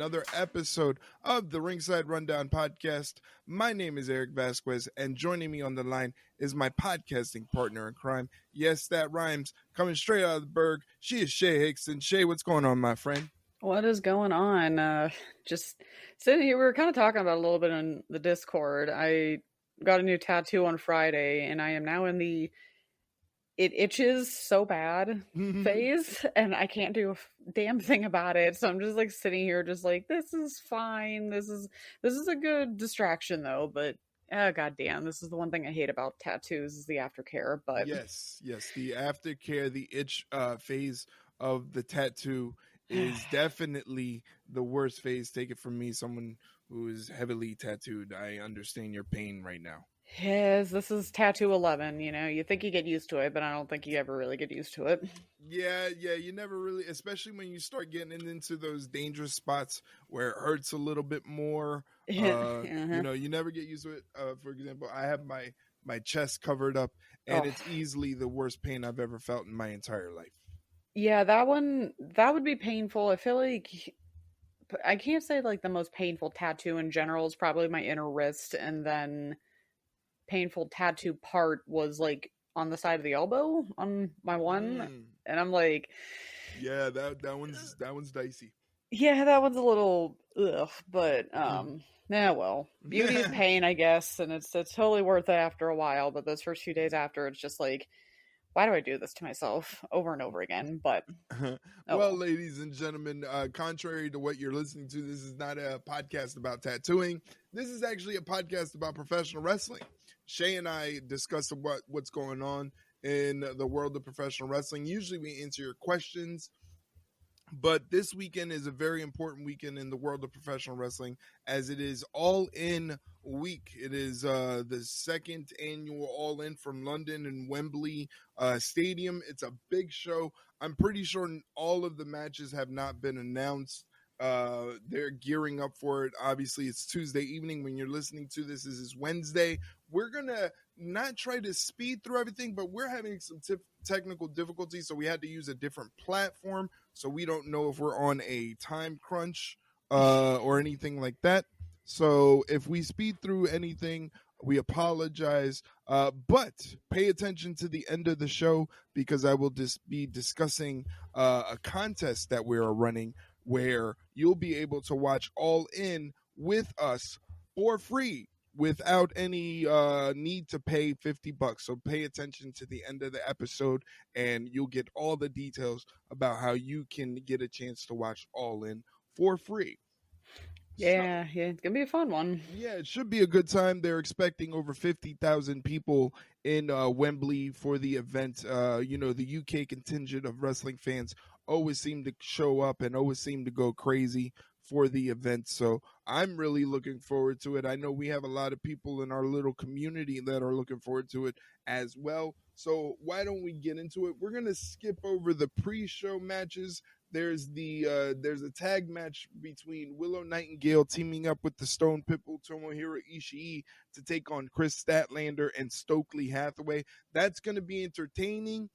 another episode of the Ringside Rundown podcast. My name is Erik Vasquez, and joining me on the line is my podcasting partner in crime. Yes, that rhymes. Coming straight out of the Berg, she is Shay Hickson. Shay, what's going on, my friend? What is going on? Just sitting here. We were kind of talking about it a little bit in the Discord. I got a new tattoo on Friday, and I am now in the it itches so bad phase, and I can't do a damn thing about it. So I'm just like sitting here, just like, this is fine. This is a good distraction though. But oh goddamn, this is the one thing I hate about tattoos is the aftercare. But yes, the aftercare, the itch phase of the tattoo is definitely the worst phase. Take it from me, someone who is heavily tattooed. I understand your pain right now. Yes, this is tattoo 11. You know, you think you get used to it, but I don't think you ever really get used to it. Yeah, you never really, especially when you start getting into those dangerous spots where it hurts a little bit more. You know, you never get used to it. For example, I have my chest covered up, and it's easily the worst pain I've ever felt in my entire life. Yeah, that would be painful. I feel like I can't say like the most painful tattoo in general is probably my inner wrist, and then painful tattoo part was like on the side of the elbow on my one, and I'm like, yeah, that one's dicey. Yeah, that one's a little ugh, but well, beauty is pain, I guess, and it's totally worth it after a while. But those first few days after, it's just like, why do I do this to myself over and over again? But well, ladies and gentlemen, contrary to what you're listening to, this is not a podcast about tattooing. This is actually a podcast about professional wrestling. Shay and I discuss what's going on in the world of professional wrestling. Usually we answer your questions, but this weekend is a very important weekend in the world of professional wrestling, as it is All In week. It is the second annual All In from London and Wembley Stadium. It's a big show. I'm pretty sure all of the matches have not been announced. They're gearing up for it. Obviously, it's Tuesday evening when you're listening to this. This is Wednesday. We're gonna not try to speed through everything, but we're having some technical difficulties, so we had to use a different platform. So we don't know if we're on a time crunch or anything like that. So if we speed through anything, we apologize. But pay attention to the end of the show, because I will just be discussing a contest that we're running, where you'll be able to watch All In with us for free without any need to pay $50. So pay attention to the end of the episode, and you'll get all the details about how you can get a chance to watch All In for free. Yeah, it's gonna be a fun one. Yeah, it should be a good time. They're expecting over 50,000 people in Wembley for the event. You know, the UK contingent of wrestling fans always seem to show up and always seem to go crazy for the event. So I'm really looking forward to it. I know we have a lot of people in our little community that are looking forward to it as well. So why don't we get into it? We're going to skip over the pre-show matches. There's a tag match between Willow Nightingale teaming up with the Stone Pitbull Tomohiro Ishii to take on Chris Statlander and Stokely Hathaway. That's going to be entertaining.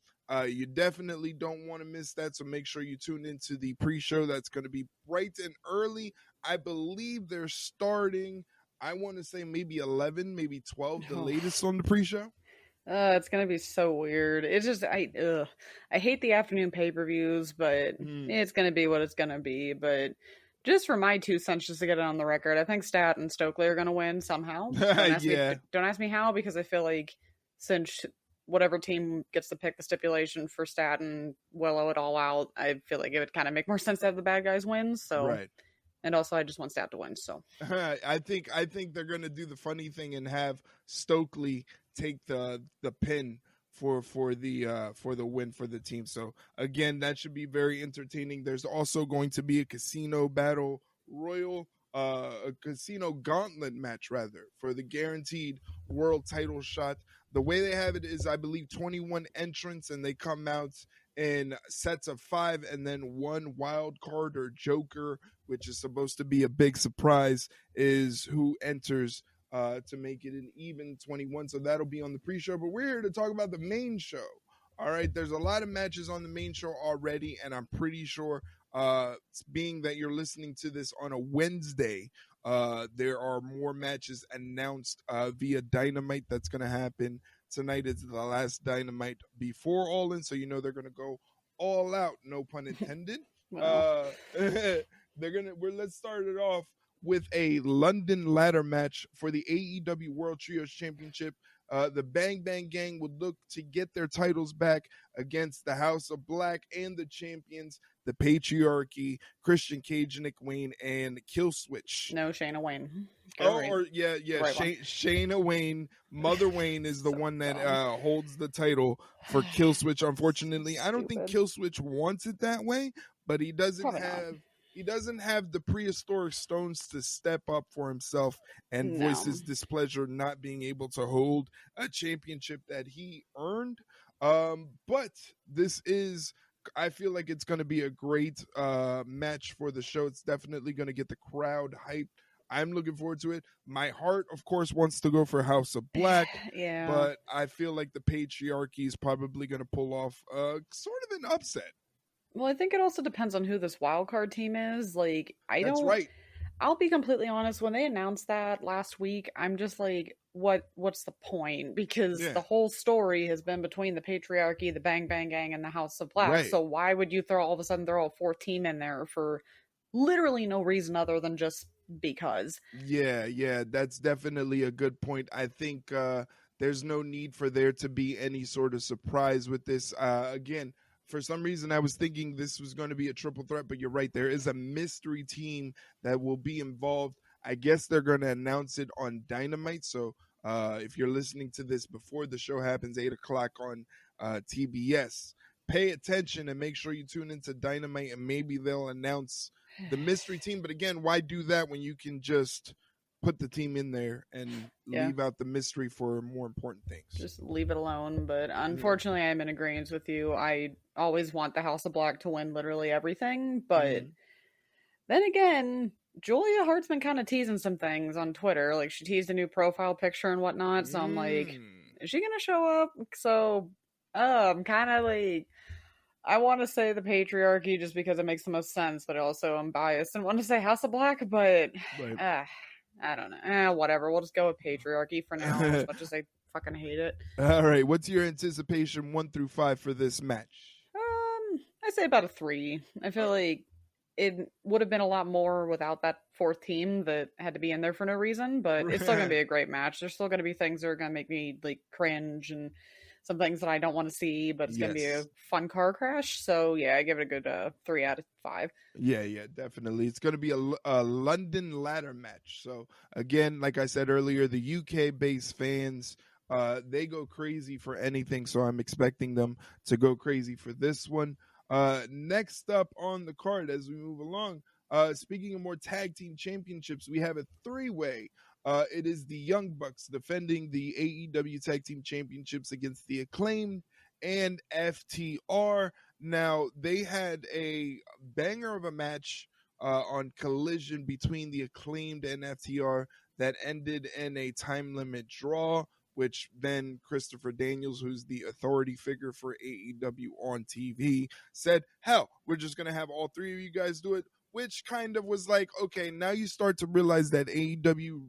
You definitely don't want to miss that, so make sure you tune into the pre-show. That's going to be bright and early. I believe they're starting, I want to say maybe 11, maybe 12, the latest on the pre-show. It's gonna be so weird. It's just I hate the afternoon payper-views, but it's gonna be what it's gonna be. But just for my 2 cents, just to get it on the record, I think Stat and Stokely are gonna win somehow. Don't ask me how, because I feel like since whatever team gets to pick the stipulation for Stat and Willow it all out, I feel like it would kind of make more sense to have the bad guys win. So right. And also, I just want Stat to win. So I think they're gonna do the funny thing and have Stokely take the pin for the win for the team. So again, that should be very entertaining. There's also going to be a casino battle royal, a casino gauntlet match rather, for the guaranteed world title shot. The way they have it is, I believe, 21 entrants, and they come out in sets of 5, and then one wild card or joker, which is supposed to be a big surprise, is who enters to make it an even 21. So that'll be on the pre-show, but we're here to talk about the main show. All right, there's a lot of matches on the main show already, and I'm pretty sure Being that you're listening to this on a Wednesday, there are more matches announced via Dynamite that's going to happen tonight. Is the last Dynamite before All In, so you know they're going to go all out, no pun intended. Well, Let's start it off with a London ladder match for the AEW World Trios Championship. The Bang Bang Gang would look to get their titles back against the House of Black and the champions, the Patriarchy, Christian Cage, Nick Wayne, and Killswitch. no, Shayna Wayne. Shayna Wayne. Mother Wayne is the one that holds the title for Killswitch. Unfortunately, I don't think Killswitch wants it that way, but he doesn't have the prehistoric stones to step up for himself and voice his displeasure not being able to hold a championship that he earned. But this is, I feel like it's going to be a great match for the show. It's definitely going to get the crowd hyped. I'm looking forward to it. My heart, of course, wants to go for House of Black, but I feel like the Patriarchy is probably going to pull off sort of an upset. Well, I think it also depends on who this wild card team is. Like, That's right. I'll be completely honest. When they announced that last week, I'm just like, what's the point? Because the whole story has been between the Patriarchy, the Bang Bang Gang, and the House of Black. Right. So why would you all of a sudden throw a fourth team in there for literally no reason other than just because? Yeah, that's definitely a good point. I think there's no need for there to be any sort of surprise with this. Again, for some reason, I was thinking this was going to be a triple threat, but you're right. There is a mystery team that will be involved. I guess they're going to announce it on Dynamite. So if you're listening to this before the show happens, 8 o'clock on TBS, pay attention and make sure you tune into Dynamite, and maybe they'll announce the mystery team. But again, why do that when you can just put the team in there and leave out the mystery for more important things? Just leave it alone. But unfortunately, I'm in agreement with you. I always want the House of Black to win literally everything. But then again, Julia Hart's been kind of teasing some things on Twitter. Like, she teased a new profile picture and whatnot. So I'm like, is she going to show up? So I'm kind of like, I want to say the Patriarchy just because it makes the most sense, but also I'm biased and want to say House of Black, but I don't know. Whatever. We'll just go with Patriarchy for now, as much as I fucking hate it. All right. What's your anticipation 1 through 5 for this match? I say about a 3. I feel like it would have been a lot more without that fourth team that had to be in there for no reason, but it's still going to be a great match. There's still going to be things that are going to make me like cringe and some things that I don't want to see, but it's going to be a fun car crash. So yeah, I give it a good 3 out of 5. Yeah, definitely. It's going to be a London ladder match. So again, like I said earlier, the UK-based fans, they go crazy for anything. So I'm expecting them to go crazy for this one. Next up on the card as we move along, speaking of more tag team championships, we have a 3-way. It is the Young Bucks defending the AEW Tag Team Championships against the Acclaimed and FTR. Now, they had a banger of a match on Collision between the Acclaimed and FTR that ended in a time limit draw, which then Christopher Daniels, who's the authority figure for AEW on TV, said, hell, we're just going to have all 3 of you guys do it, which kind of was like, okay, now you start to realize that AEW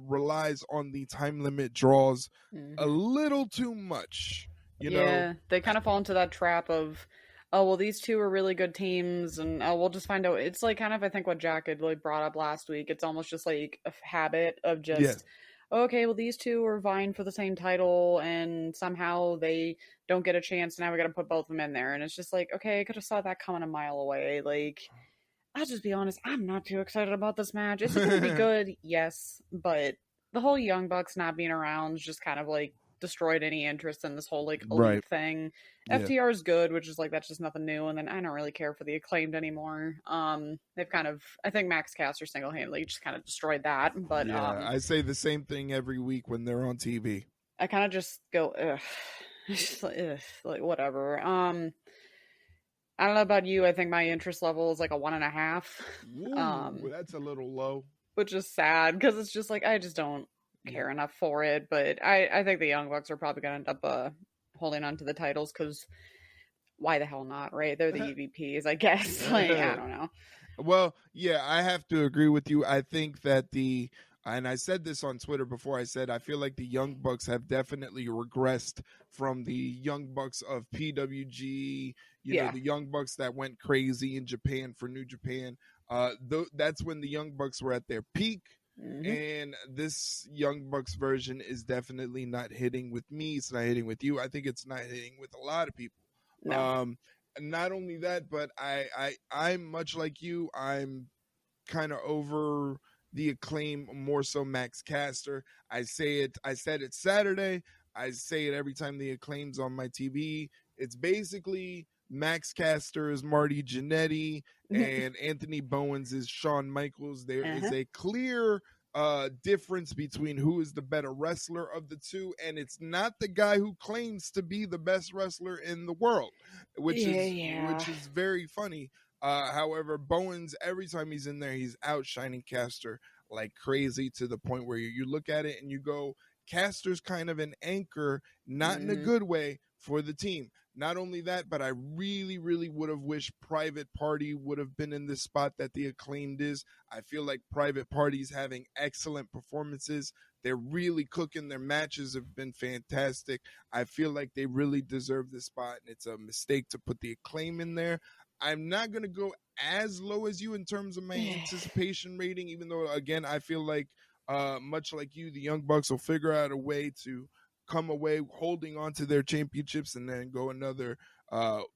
relies on the time limit draws a little too much. You know? They kind of fall into that trap of, oh, well, these two are really good teams, and we'll just find out. It's like kind of, I think, what Jack had like brought up last week. It's almost just like a habit of just, okay, well, these two are vying for the same title, and somehow they don't get a chance. Now we got to put both of them in there, and it's just like, okay, I could have saw that coming a mile away. Like, I'll just be honest, I'm not too excited about this match. Is it going to be good? Yes, but the whole Young Bucks not being around just kind of like destroyed any interest in this whole like elite thing. FTR is good, which is like, that's just nothing new, and then I don't really care for the Acclaimed anymore. They've kind of, I think Max Caster single-handedly just kind of destroyed that, but I say the same thing every week when they're on TV. I kind of just go ugh. Just like whatever. I don't know about you. I think my interest level is like a 1.5. Ooh, that's a little low. Which is sad because it's just like I just don't care enough for it. But I think the Young Bucks are probably going to end up holding on to the titles because why the hell not, right? They're the EVPs, I guess. Like, I don't know. Well, yeah, I have to agree with you. I think that and I said this on Twitter before, I said I feel like the Young Bucks have definitely regressed from the Young Bucks of PWG, Yeah. the Young Bucks that went crazy in Japan for New Japan. That's when the Young Bucks were at their peak. Mm-hmm. And this Young Bucks version is definitely not hitting with me. It's not hitting with you. I think it's not hitting with a lot of people. No. Not only that, but I'm much like you. I'm kind of over the Acclaim, more so Max Caster. I said it Saturday. I say it every time the Acclaim's on my TV. It's basically Max Caster is Marty Jannetty and Anthony Bowens is Shawn Michaels. There is a clear difference between who is the better wrestler of the two, and it's not the guy who claims to be the best wrestler in the world, which is very funny. However, Bowens, every time he's in there, he's outshining Caster like crazy, to the point where you look at it and you go, Caster's kind of an anchor, not in a good way, for the team. Not only that, but I really, really would have wished Private Party would have been in this spot that the Acclaimed is. I feel like Private Party's having excellent performances. They're really cooking. Their matches have been fantastic. I feel like they really deserve this spot, and it's a mistake to put the Acclaim in there. I'm not going to go as low as you in terms of my anticipation rating, even though, again, I feel like, much like you, the Young Bucks will figure out a way to come away holding on to their championships and then go another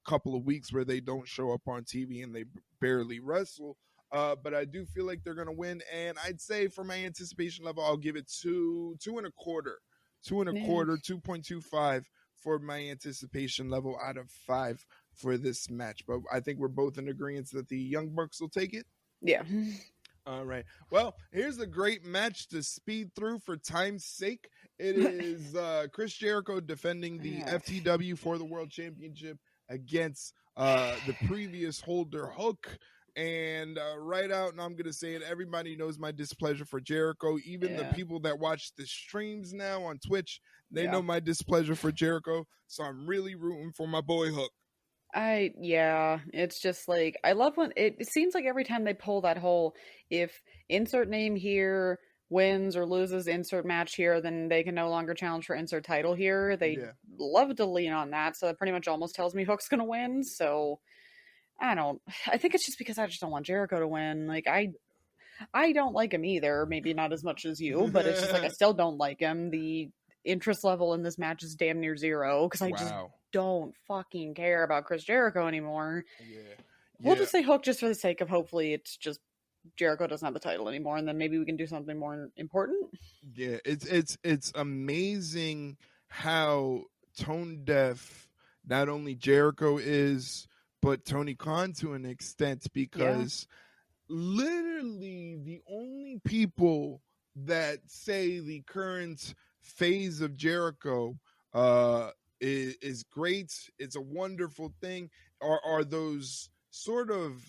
couple of weeks where they don't show up on TV and they barely wrestle. But I do feel like they're going to win. And I'd say for my anticipation level, I'll give it two and a quarter, 2.25 for my anticipation level out of 5 for this match. But I think we're both in agreement that the Young Bucks will take it. Yeah. All right. Well, here's a great match to speed through for time's sake. It is Chris Jericho defending the FTW for the World Championship against the previous holder, Hook. And right out, and I'm going to say it, everybody knows my displeasure for Jericho. Even the people that watch the streams now on Twitch, they know my displeasure for Jericho. So I'm really rooting for my boy Hook. It's just like, I love when it seems like every time they pull that whole, if insert name here wins or loses insert match here, then they can no longer challenge for insert title here. They love to lean on that. So that pretty much almost tells me Hook's going to win. So I think it's just because I just don't want Jericho to win. Like, I don't like him either. Maybe not as much as you, but it's just like, I still don't like him. The interest level in this match is damn near 0 because I just don't fucking care about Chris Jericho anymore. We'll just say Hook just for the sake of, hopefully it's just Jericho doesn't have the title anymore, and then maybe we can do something more important. Yeah, it's amazing how tone deaf not only Jericho is, but Tony Khan to an extent, because literally the only people that say the current phase of Jericho is great, it's a wonderful thing, are those sort of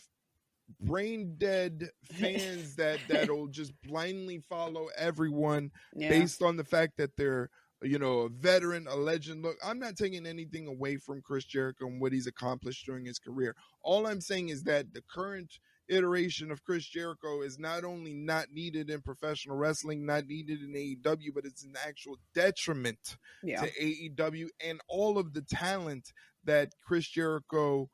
brain dead fans that'll just blindly follow everyone based on the fact that they're a veteran, a legend. Look, I'm not taking anything away from Chris Jericho and what he's accomplished during his career. All I'm saying is that the current iteration of Chris Jericho is not only not needed in professional wrestling, not needed in AEW, but it's an actual detriment to AEW and all of the talent that Chris Jericho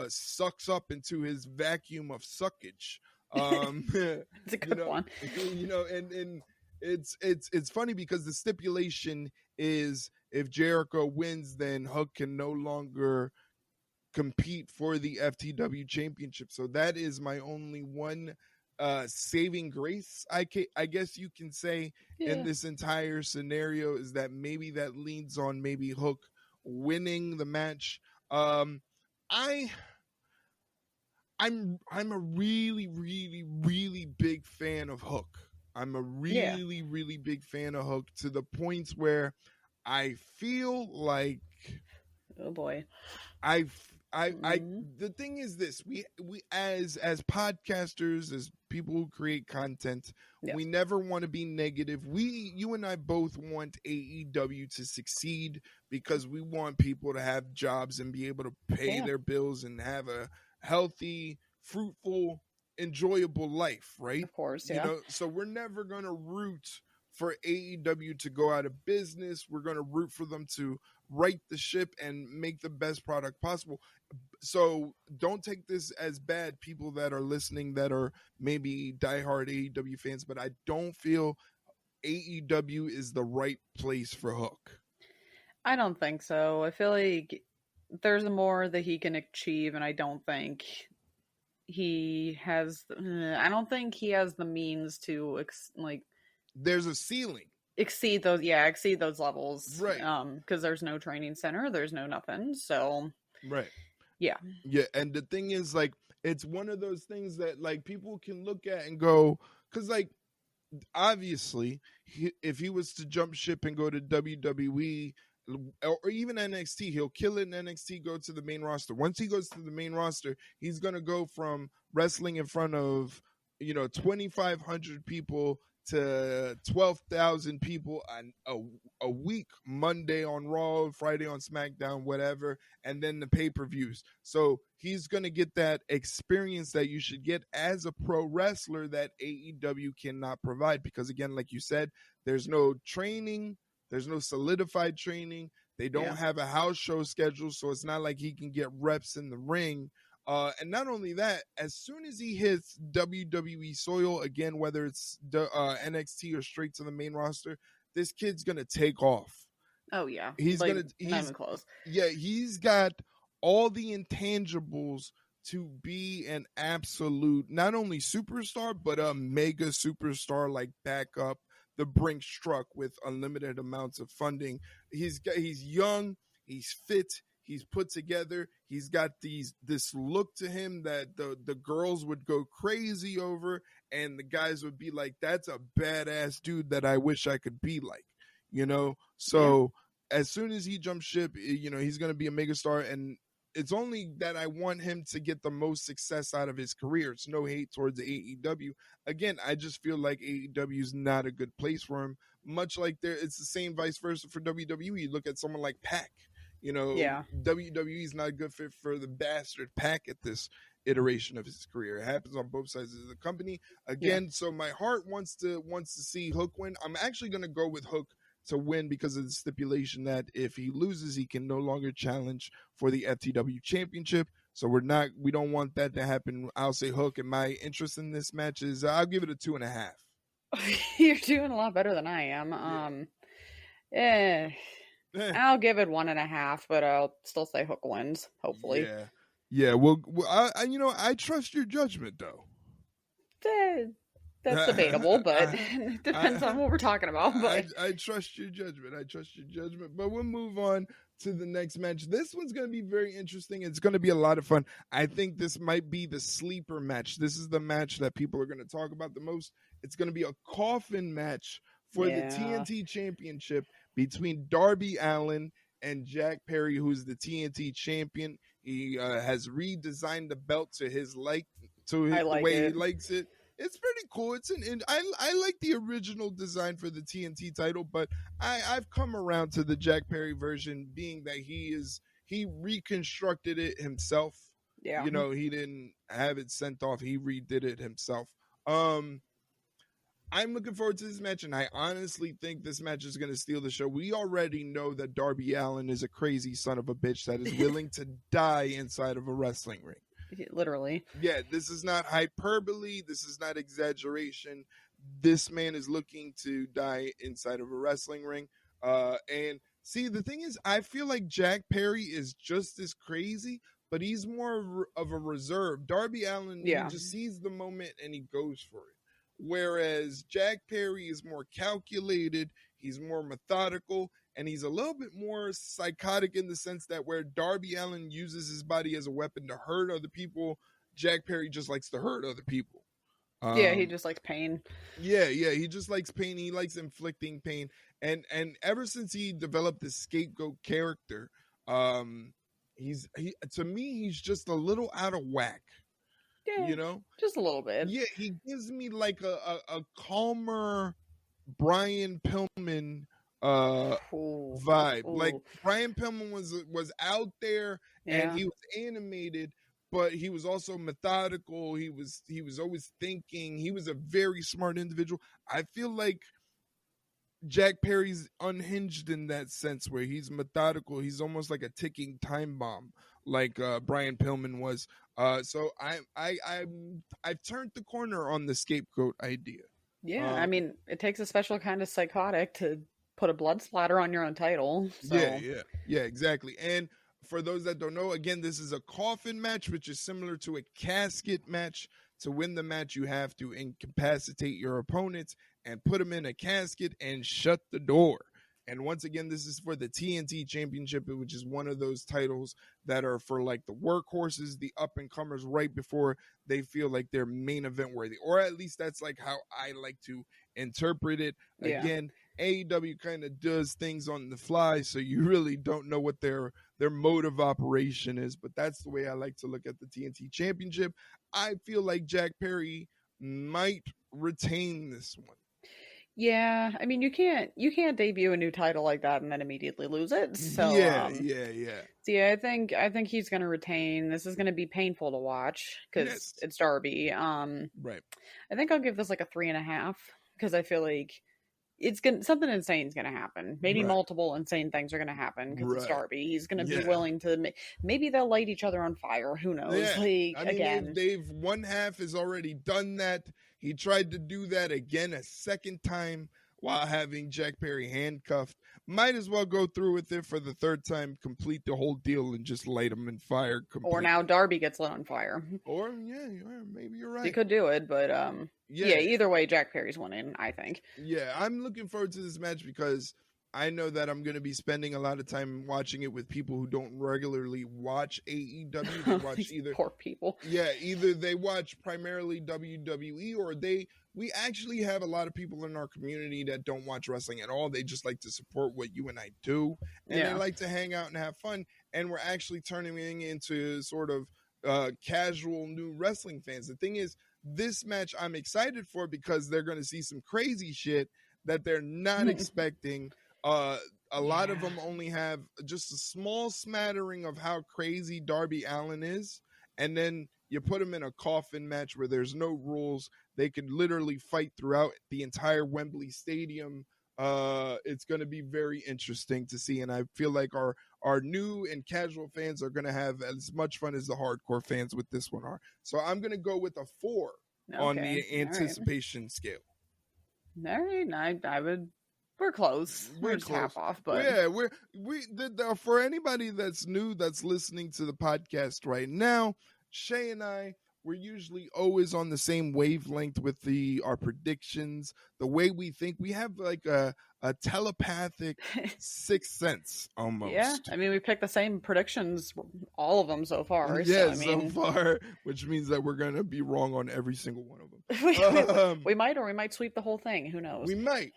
sucks up into his vacuum of suckage. It's a good one. And it's funny because the stipulation is if Jericho wins, then Hook can no longer compete for the FTW championship. So that is my only one saving grace, I guess you can say, in this entire scenario, is that maybe that leans on maybe Hook winning the match. I'm a really, really, really big fan of Hook. I'm a really, really big fan of Hook, to the point where I feel like, oh boy, I The thing is this: we as podcasters, as people who create content, Yes. we never want to be negative. You and I both want AEW to succeed because we want people to have jobs and be able to pay their bills and have a healthy, fruitful, enjoyable life, right? Of course, You know, so we're never gonna root for AEW to go out of business. We're gonna root for them to right the ship and make the best product possible. So don't take this as bad, people that are listening that are maybe diehard AEW fans, but I don't feel AEW is the right place for Hook. I don't think so. I feel like there's more that he can achieve, and I don't think he has. I don't think he has the means to there's a ceiling. Exceed those levels, right? Because there's no training center, there's no nothing, so right. Yeah. And the thing is, like, it's one of those things that like people can look at and go, because like obviously if he was to jump ship and go to WWE or even NXT, he'll kill it in NXT, go to the main roster. Once he goes to the main roster, he's gonna go from wrestling in front of 2,500 people to 12,000 people a week, Monday on Raw, Friday on SmackDown, whatever, and then the pay-per-views. So he's going to get that experience that you should get as a pro wrestler that AEW cannot provide, because again, like you said, there's no training, there's no solidified training. They don't have a house show schedule, so it's not like he can get reps in the ring. And not only that, as soon as he hits WWE soil, again, whether it's NXT or straight to the main roster, this kid's going to take off. Oh, yeah. He's like, going to... Not even close. Yeah, he's got all the intangibles to be an absolute, not only superstar, but a mega superstar, like backup the Brinks truck with unlimited amounts of funding. He's young, he's fit, he's put together. He's got this look to him that the girls would go crazy over, and the guys would be like, "That's a badass dude that I wish I could be like." So as soon as he jumps ship, he's going to be a megastar, and it's only that I want him to get the most success out of his career. It's no hate towards AEW. Again, I just feel like AEW is not a good place for him. Much like it's the same vice versa for WWE. You look at someone like Pac. WWE is not a good fit for the bastard Pac at this iteration of his career. It happens on both sides of the company. Again, so my heart wants to see Hook win. I'm actually going to go with Hook to win because of the stipulation that if he loses, he can no longer challenge for the FTW championship. So we don't want that to happen. I'll say Hook, and my interest in this match is I'll give it a 2.5. You're doing a lot better than I am. I'll give it 1.5, but I'll still say Hook wins, hopefully. Yeah. Well, I trust your judgment, though. That's debatable, but it depends on what we're talking about. But I trust your judgment. But we'll move on to the next match. This one's going to be very interesting. It's going to be a lot of fun. I think this might be the sleeper match. This is the match that people are going to talk about the most. It's going to be a coffin match for the TNT Championship between Darby Allin and Jack Perry, who's the TNT champion. He has redesigned the belt to his the way he likes it. It's pretty cool. I like the original design for the TNT title, but I've come around to the Jack Perry version, being that he reconstructed it himself. Yeah. He didn't have it sent off. He redid it himself. I'm looking forward to this match, and I honestly think this match is going to steal the show. We already know that Darby Allin is a crazy son of a bitch that is willing to die inside of a wrestling ring. Literally. Yeah, this is not hyperbole. This is not exaggeration. This man is looking to die inside of a wrestling ring. And see, the thing is, I feel like Jack Perry is just as crazy, but he's more of a reserve. Darby Allin, he just sees the moment and he goes for it. Whereas Jack Perry is more calculated, he's more methodical, and he's a little bit more psychotic in the sense that where Darby Allin uses his body as a weapon to hurt other people, Jack Perry just likes to hurt other people. He just likes pain. Yeah, he just likes pain. He likes inflicting pain. And ever since he developed this scapegoat character, To me, he's just a little out of whack. Yeah, You know, just a little bit. yeah, he gives me like a calmer Brian Pillman Ooh, vibe. Like ooh, Brian Pillman was out there and yeah, he was animated, but he was also methodical. He was always thinking. He was a very smart individual. I feel like Jack Perry's unhinged in that sense where he's methodical. He's almost like a ticking time bomb, like Brian Pillman was. So I've turned the corner on the scapegoat idea. yeah. I Um, mean, it takes a special kind of psychotic to put a blood splatter on your own title. yeah, So yeah, exactly. And for those that don't know, again, this is a coffin match, which is similar to a casket match. To win the match, you have to incapacitate your opponents and put them in a casket and shut the door. And once again, this is for the TNT Championship, which is one of those titles that are for like the workhorses, the up and comers, right before they feel like they're main event worthy, or at least that's like how I like to interpret it. yeah, Again, AEW kind of does things on the fly, so you really don't know what their mode of operation is. But that's the way I like to look at the TNT Championship. I feel like Jack Perry might retain this one. yeah. I mean, you can't debut a new title like that and then immediately lose it. So Yeah, yeah, yeah. so yeah, I think he's gonna retain. This is gonna be painful to watch because Yes. it's Darby. Right. I think I'll give this like a 3.5 because I feel like it's gonna something insane is gonna happen. Maybe Right. multiple insane things are gonna happen because it's Right. Darby. He's gonna be Yeah. willing to. Maybe they'll light each other on fire. Who knows? Yeah. Like I mean, again, they've one half has already done that. He tried to do that again a second time while having Jack Perry handcuffed. Might as well go through with it for the third time, complete the whole deal, and just light him in fire completely. or now Darby gets lit on fire. Or yeah, maybe you're right. He could do it, but Yeah. Either way, Jack Perry's winning. I think. Yeah, I'm looking forward to this match because I know that I'm going to be spending a lot of time watching it with people who don't regularly watch AEW. They watch These either poor people. yeah, either they watch primarily WWE or we actually have a lot of people in our community that don't watch wrestling at all. They just like to support what you and I do, and they Yeah. like to hang out and have fun. And we're actually turning into sort of casual new wrestling fans. The thing is, this match I'm excited for because they're going to see some crazy shit that they're not expecting. A lot of Yeah. them only have just a small smattering of how crazy Darby Allin is, and then you put them in a coffin match where there's no rules. They can literally fight throughout the entire Wembley Stadium. It's going to be very interesting to see, and I feel like our new and casual fans are going to have as much fun as the hardcore fans with this one are. So I'm going to go with a 4 on the Okay. anticipation scale. All right. I would. We're close. We're just close. half off, but Yeah, for anybody that's new that's listening to the podcast right now, Shay and I, we're usually always on the same wavelength with our predictions, the way we think. We have like a telepathic sixth sense almost. yeah. I mean, we picked the same predictions, all of them so far. Yeah, so, I mean, so far, which means that we're gonna be wrong on every single one of them. we might, or we might sweep the whole thing. Who knows? We might.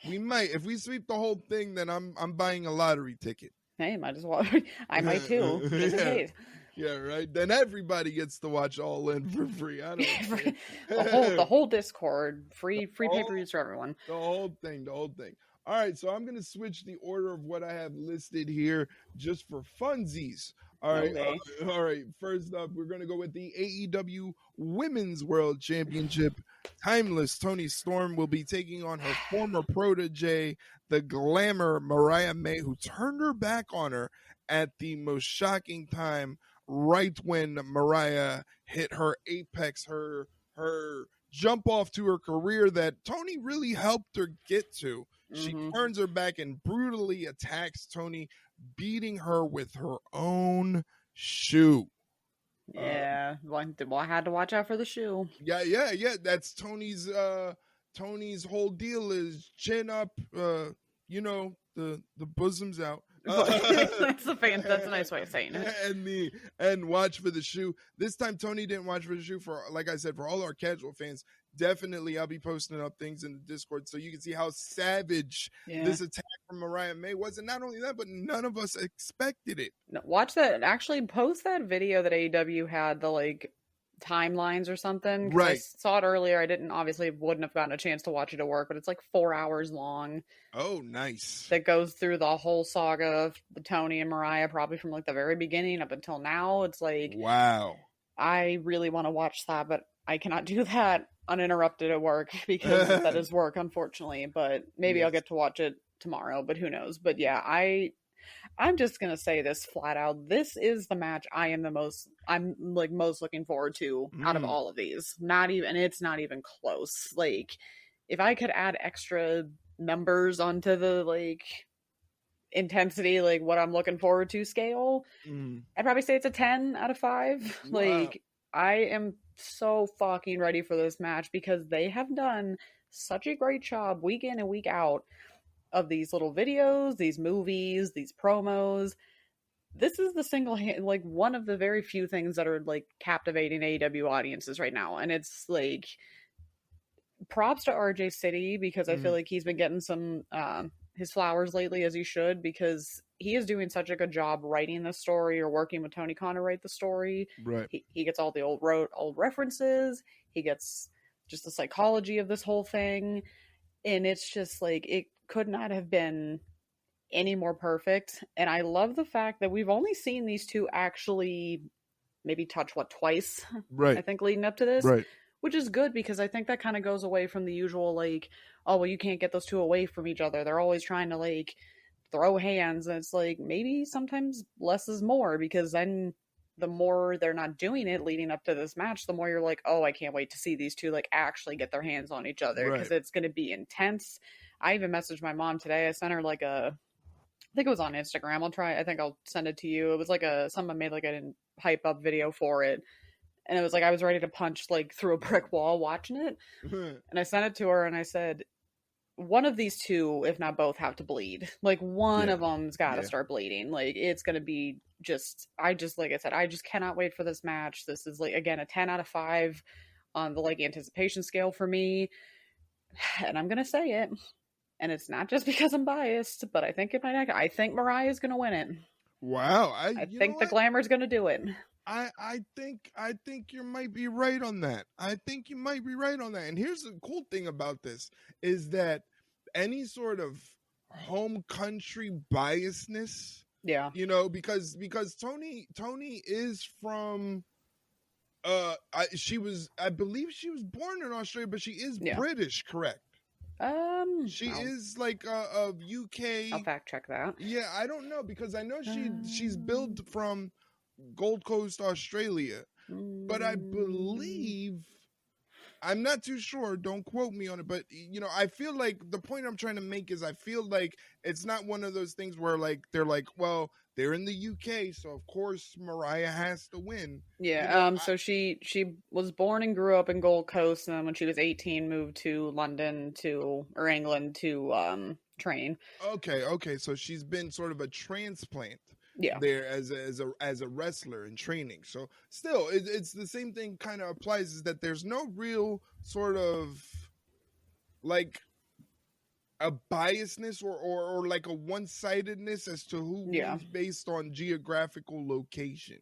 If we sweep the whole thing, then I'm buying a lottery ticket. Hey, might as well. I might too. Just in case. Yeah, right. Then everybody gets to watch All In for free. I don't the whole Discord, free pay-per-views for everyone. The whole thing. All right, so I'm gonna switch the order of what I have listed here just for funsies. All right, Okay. all right. First up, we're gonna go with the AEW Women's World Championship. Timeless Toni Storm will be taking on her former protege, the Glamour Mariah May, who turned her back on her at the most shocking time, right when Mariah hit her apex, her jump off to her career that Toni really helped her get to. She turns her back and brutally attacks Toni, beating her with her own shoe. Yeah, well, I had to watch out for the shoe. Yeah. That's Toni's whole deal is chin up, the bosoms out. That's a nice way of saying it. And watch for the shoe. This time Toni didn't watch for the shoe. For, like I said, for all our casual fans, definitely I'll be posting up things in the Discord so you can see how savage this attack from Mariah May was. And not only that, but none of us expected it. No, watch that. Actually, post that video that AEW had, the like timelines or something. Because I Right. saw it earlier. I wouldn't have gotten a chance to watch it at work, but it's like 4 hours long. Oh, nice. That goes through the whole saga of the Tony and Mariah, probably from like the very beginning up until now. It's like, wow. I really want to watch that, but I cannot do that uninterrupted at work because that is work, unfortunately. But maybe I'll get to watch it tomorrow, but who knows. But yeah, I'm just gonna say this flat out. This is the match I'm most looking forward to out of all of these. It's not even close. Like, if I could add extra numbers onto the like intensity, like what I'm looking forward to scale, I'd probably say it's a 10 out of 5. Wow. Like, I am so fucking ready for this match because they have done such a great job week in and week out of these little videos, these movies, these promos. This is like one of the very few things that are like captivating AEW audiences right now. And it's like, props to RJ City because I feel like he's been getting some his flowers lately, as he should, because he is doing such a good job writing the story or working with Tony Khan to write the story. Right. He gets all the old references. He gets just the psychology of this whole thing. And it's just like, it could not have been any more perfect. And I love the fact that we've only seen these two actually maybe touch twice. Right. I think leading up to this. Right. Which is good because I think that kind of goes away from the usual, like, oh, well, you can't get those two away from each other. They're always trying to, like, throw hands. And it's like, maybe sometimes less is more, because then the more they're not doing it leading up to this match, the more you're like, oh, I can't wait to see these two, like, actually get their hands on each other, because it's going to be intense. I even messaged my mom today. I sent her, like, I think it was on Instagram. I think I'll send it to you. It was like someone made, like, a hype up video for it. And it was like I was ready to punch like through a brick wall watching it. And I sent it to her and I said, one of these two, if not both, have to bleed. Like, one of them's got to start bleeding. Like, it's going to be like I said, I just cannot wait for this match. This is, like, again, a 10 out of 5 on the, like, anticipation scale for me. And I'm going to say it. And it's not just because I'm biased, but I think I think Mariah's going to win it. Wow. I think the glamour's going to do it. I think you might be right on that. And here's the cool thing about this is that any sort of home country biasness, because Tony is from I believe she was born in Australia, but she is British, correct? She is like of UK. I'll fact check that. Yeah, I don't know, because I know she's billed from Gold Coast, Australia, but I believe, I'm not too sure, don't quote me on it, but I feel like the point I'm trying to make is I feel like it's not one of those things where like they're like, well, they're in the UK, so of course Mariah has to win. So she was born and grew up in Gold Coast, and then when she was 18 moved to England to train. Okay, so she's been sort of a transplant there as a wrestler in training. So still, it's the same thing kind of applies, is that there's no real sort of like a biasness or like a one-sidedness as to who wins based on geographical location,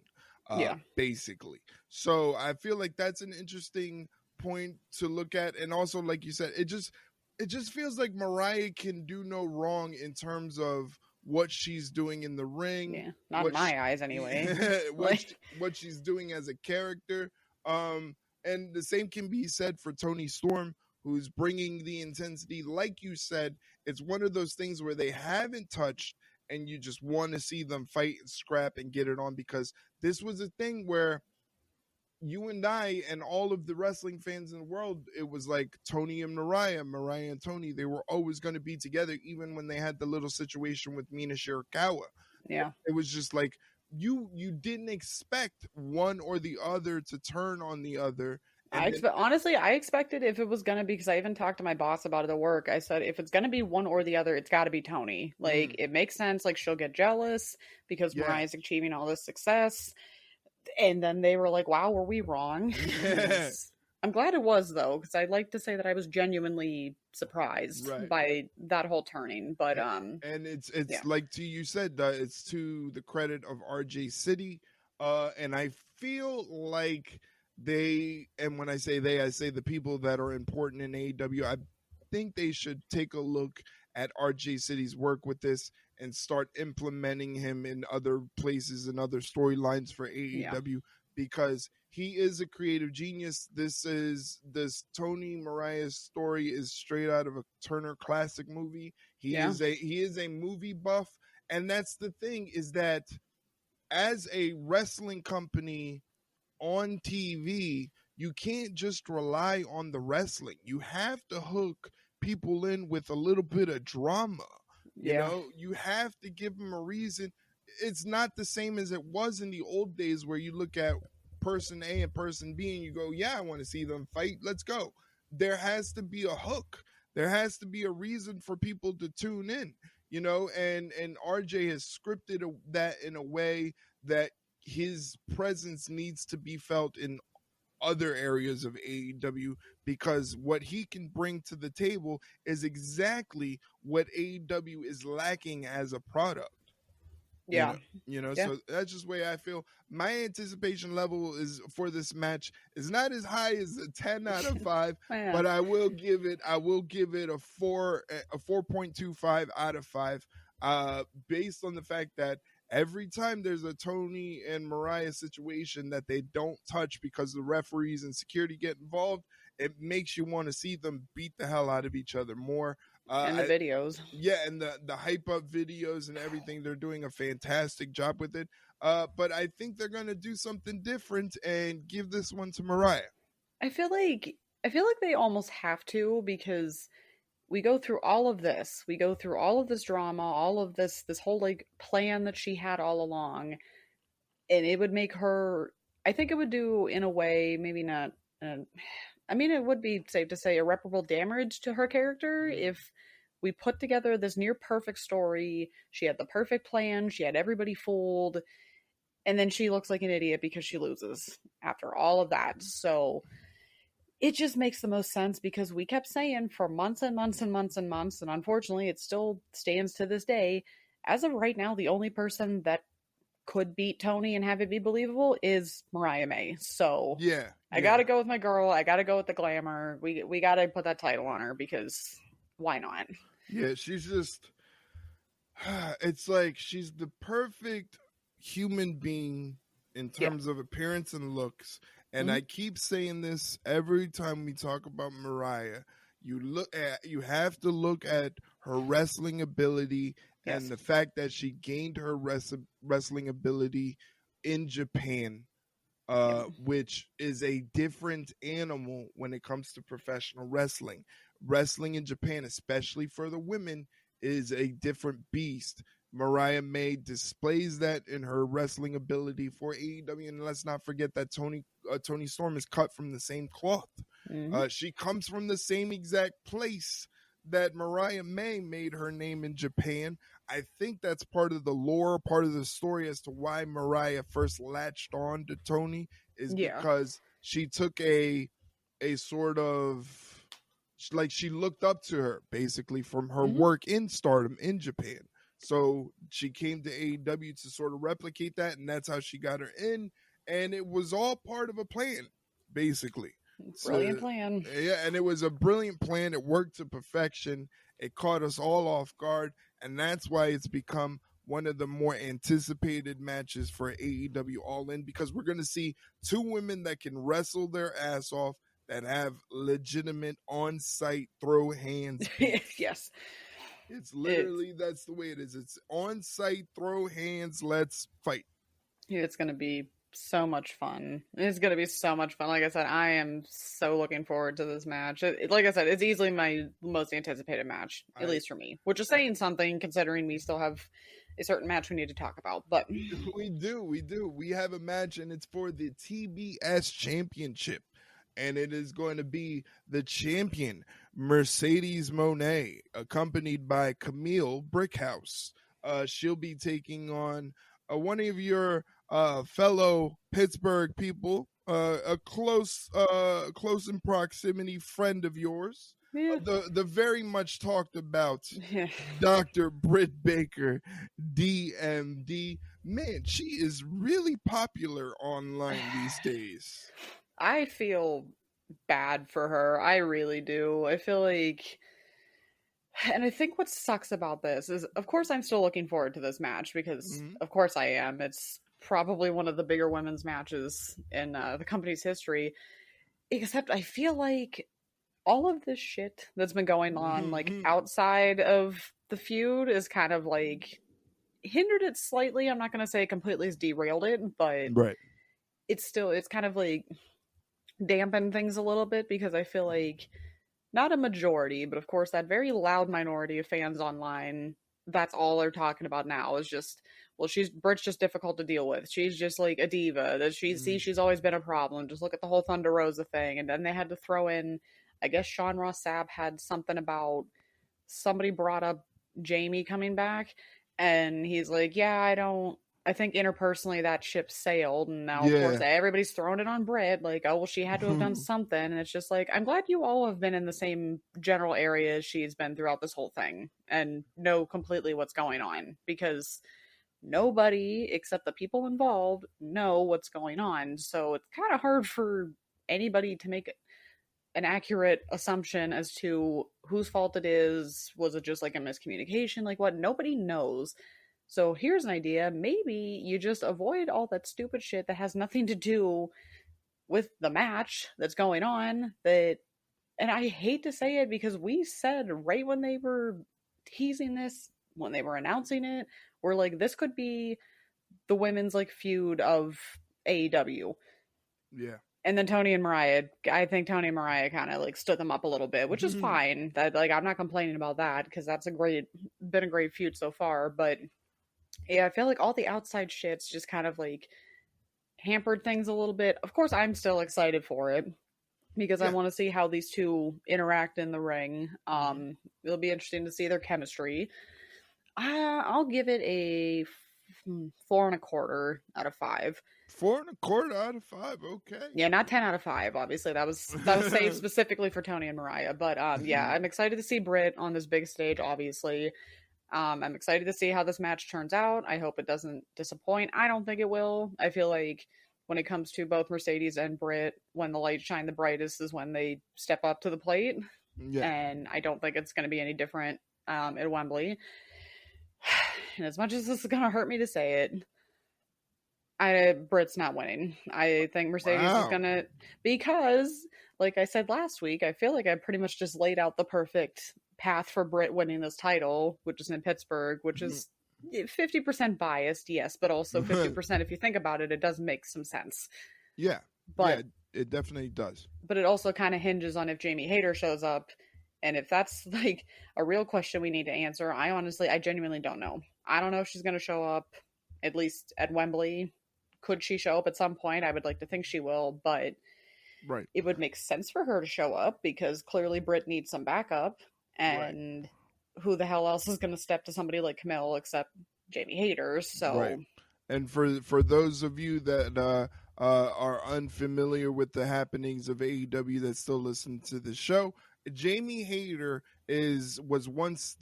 basically. So I feel like that's an interesting point to look at. And also, like you said, it just feels like Mariah can do no wrong in terms of what she's doing in the ring. Yeah, not in my eyes anyway. what she's doing as a character. And the same can be said for Toni Storm, who's bringing the intensity. Like you said, it's one of those things where they haven't touched and you just want to see them fight and scrap and get it on, because this was a thing where you and I and all of the wrestling fans in the world, it was like Tony and Mariah and Tony, they were always going to be together, even when they had the little situation with Mina Shirakawa. Yeah. It was just like, you didn't expect one or the other to turn on the other. Honestly, I expected, if it was going to be, because I even talked to my boss about it at work, I said, if it's going to be one or the other, it's got to be Tony. Like, it makes sense. Like, she'll get jealous because Mariah's achieving all this success. And then they were like, wow, were we wrong? I'm glad it was though, because I'd like to say that I was genuinely surprised Right. by that whole turning. But And it's yeah, like you said, it's to the credit of RJ City, and I feel like they, and when I say they, I say the people that are important in AEW. I think they should take a look at RJ City's work with this and start implementing him in other places and other storylines for yeah, AEW, because he is a creative genius. This Tony Mariah's story is straight out of a Turner Classic movie. yeah, He is a movie buff, and that's the thing, is that as a wrestling company on TV, you can't just rely on the wrestling. You have to hook people in with a little bit of drama. You yeah, know, you have to give them a reason. It's not the same as it was in the old days where you look at person A and person B and you go, yeah, I want to see them fight. Let's go. There has to be a hook. There has to be a reason for people to tune in, you know, and RJ has scripted that in a way that his presence needs to be felt in other areas of AEW, because what he can bring to the table is exactly what AEW is lacking as a product. You yeah, know, you know, yeah. so that's just the way I feel. My anticipation level is for this match is not as high as a 10 out of 5, Yeah. but I will give it a 4.25 out of 5, based on the fact that every time there's a Tony and Mariah situation that they don't touch because the referees and security get involved, it makes you want to see them beat the hell out of each other more. And the I, videos. yeah, and the hype up videos and everything, they're doing a fantastic job with it. But I think they're gonna do something different and give this one to Mariah. I feel like they almost have to, because we go through all of this. We go through all of this drama, all of this whole like plan that she had all along, and it would make her, I think it would do in a way, maybe not uh, I mean, it would be safe to say irreparable damage to her character Mm. if we put together this near perfect story. She had the perfect plan, she had everybody fooled, and then she looks like an idiot because she loses after all of that. So it just makes the most sense, because we kept saying for months and months and months and months, and unfortunately it still stands to this day, as of right now, the only person that could beat Tony and have it be believable is Mariah May. So Yeah, I yeah, gotta go with my girl. I gotta go with the glamour. We gotta put that title on her, because why not? yeah. She's just, it's like she's the perfect human being in Yeah. terms of appearance and looks. And Mhm. I keep saying this every time we talk about Mariah. You have to look at her wrestling ability and Yes. the fact that she gained her wrestling ability in Japan, Yep. which is a different animal when it comes to professional wrestling. Wrestling in Japan, especially for the women, is a different beast. Mariah May displays that in her wrestling ability for AEW, and let's not forget that Tony Storm is cut from the same cloth. Hmm. She comes from the same exact place that Mariah May made her name in Japan. I think that's part of the lore, part of the story as to why Mariah first latched on to Tony, is Yeah. because she took a sort of, like, she looked up to her basically from her Hmm. work in Stardom in Japan. So she came to AEW to sort of replicate that, and that's how she got her in. And it was all part of a plan, basically. Brilliant So plan. yeah, and it was a brilliant plan. It worked to perfection. It caught us all off guard, and that's why it's become one of the more anticipated matches for AEW All In, because we're going to see two women that can wrestle their ass off, that have legitimate on-site throw hands beef. Yes. It's It's literally, that's the way it is. It's on-site throw hands. Let's fight. it's gonna be so much fun. It's gonna be so much fun. Like I said, I am so looking forward to this match. Like I said, it's easily my most anticipated match, at I, least for me, which is I saying something considering we still have a certain match we need to talk about. But we have a match, and it's for the TBS Championship, and it is going to be the champion Mercedes Monet, accompanied by Camille Brickhouse. She'll be taking on one of your fellow Pittsburgh people, a close in proximity friend of yours, Yeah. the very much talked about Yeah. Dr. Britt Baker, DMD. Man, she is really popular online these days. I feel bad for her. I really do. I feel like, and I think what sucks about this is, of course, I'm still looking forward to this match because, Mhm. of course, I am. It's probably one of the bigger women's matches in the company's history. Except I feel like all of this shit that's been going on, like outside of the feud, is kind of like hindered it slightly. I'm not going to say completely has derailed it, but Right. it's kind of like dampened things a little bit because I feel like not a majority, but of course that very loud minority of fans online, that's all they're talking about now is just, well, Britt's just difficult to deal with. She's just like a diva. That she's always been a problem. Just look at the whole Thunder Rosa thing. And then they had to throw in, I guess Sean Ross Sapp had something about somebody brought up Jamie coming back, and he's like, "Yeah, I think interpersonally that ship sailed." And now, of course, Yeah. everybody's throwing it on Britt, like, "Oh, well, she had to have done something." And it's just like, I'm glad you all have been in the same general area as she's been throughout this whole thing and know completely what's going on, because nobody except the people involved know what's going on. So it's kind of hard for anybody to make an accurate assumption as to whose fault it is. Was it just like a miscommunication? Like what? Nobody knows. So here's an idea. Maybe you just avoid all that stupid shit that has nothing to do with the match that's going on. That, and I hate to say it because we said right when they were teasing this, when they were announcing it, we're like, this could be the women's like feud of AEW. Yeah. And then Tony and Mariah, I think Tony and Mariah kind of like stood them up a little bit, which is fine. That, like, I'm not complaining about that because that's been a great feud so far. But yeah, I feel like all the outside shits just kind of like hampered things a little bit. Of course, I'm still excited for it because I Yeah. want to see how these two interact in the ring. It'll be interesting to see their chemistry. I'll give it a 4.25 out of 5. 4.25 out of 5. Okay. Yeah, not 10 out of 5. Obviously, that was saved specifically for Tony and Mariah. But yeah, I'm excited to see Britt on this big stage. Obviously, I'm excited to see how this match turns out. I hope it doesn't disappoint. I don't think it will. I feel like when it comes to both Mercedes and Britt, when the lights shine the brightest is when they step up to the plate, Yeah. and I don't think it's going to be any different at Wembley. And as much as this is going to hurt me to say it, Britt's not winning. I think Mercedes is gonna, because, like I said last week, I feel like I pretty much just laid out the perfect path for Britt winning this title, which is in Pittsburgh, which is 50% biased, yes, but also 50% if you think about it, it does make some sense. Yeah. But yeah, it definitely does. But it also kind of hinges on if Jamie Hayter shows up, and if that's like a real question we need to answer. I genuinely don't know. I don't know if she's gonna show up, at least at Wembley. Could she show up at some point? I would like to think she will, but right. It would make sense for her to show up because clearly Britt needs some backup, and who the hell else is going to step to somebody like Camille except Jamie Hayter? So, right. And for those of you that are unfamiliar with the happenings of AEW that still listen to the show, Jamie Hayter was once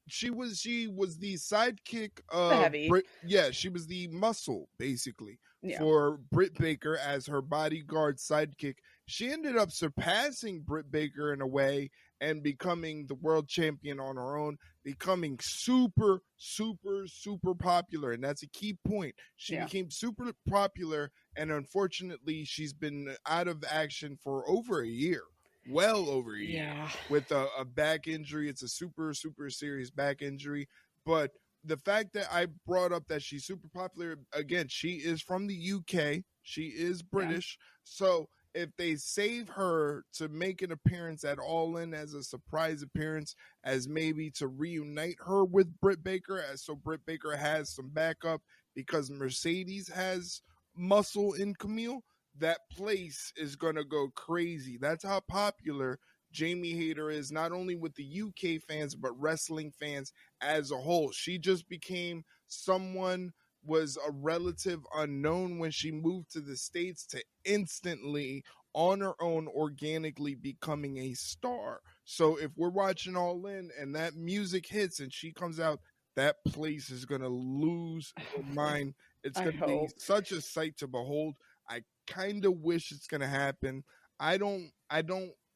she was the sidekick of Britt. Yeah, she was the muscle basically for Britt Baker as her bodyguard sidekick. She ended up surpassing Britt Baker in a way and becoming the world champion on her own, becoming super, super, super popular. And that's a key point. She became super popular, and unfortunately, she's been out of action for over a year. Well over a year with a back injury. It's a super, super serious back injury. But the fact that I brought up that she's super popular, again, she is from the UK. She is British. So if they save her to make an appearance at All In as a surprise appearance, as maybe to reunite her with Britt Baker, so Britt Baker has some backup because Mercedes has muscle in Camille, that place is going to go crazy. That's how popular Jamie Hayter is, not only with the UK fans, but wrestling fans as a whole. She just became someone was a relative unknown when she moved to the States to instantly on her own organically becoming a star. So if we're watching All In and that music hits and she comes out, that place is going to lose their mind. It's I going to be hope. such a sight to behold. I kind of wish it's going to happen. I don't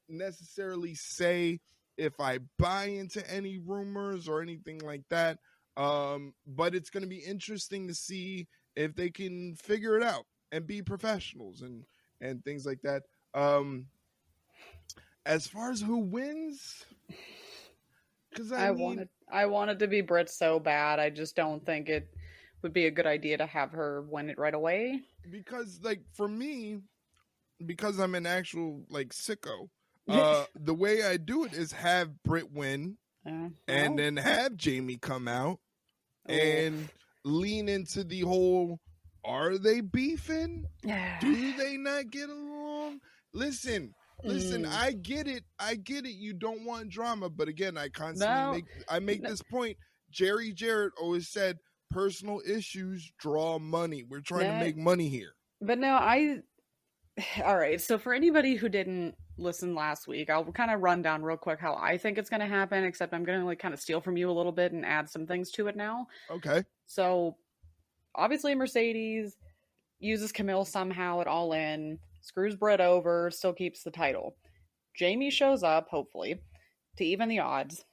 necessarily say if I buy into any rumors or anything like that. But it's going to be interesting to see if they can figure it out and be professionals and things like that. As far as who wins, because I wanted to be Brit so bad. I just don't think it would be a good idea to have her win it right away. because like for me, because I'm an actual like sicko, the way I do it is have Brit win and well, then have Jamie come out oof. and lean into the whole, are they beefing? Do they not get along? Listen, I get it. You don't want drama, but again, I constantly make this point. Jerry Jarrett always said personal issues draw money. We're trying to make money here. But no, all right. So for anybody who didn't listen last week, I'll kind of run down real quick how I think it's going to happen, except I'm going to like kind of steal from you a little bit and add some things to it now. Okay. So obviously Mercedes uses Camille somehow at All In, screws Britt over, still keeps the title. Jamie shows up, hopefully, to even the odds.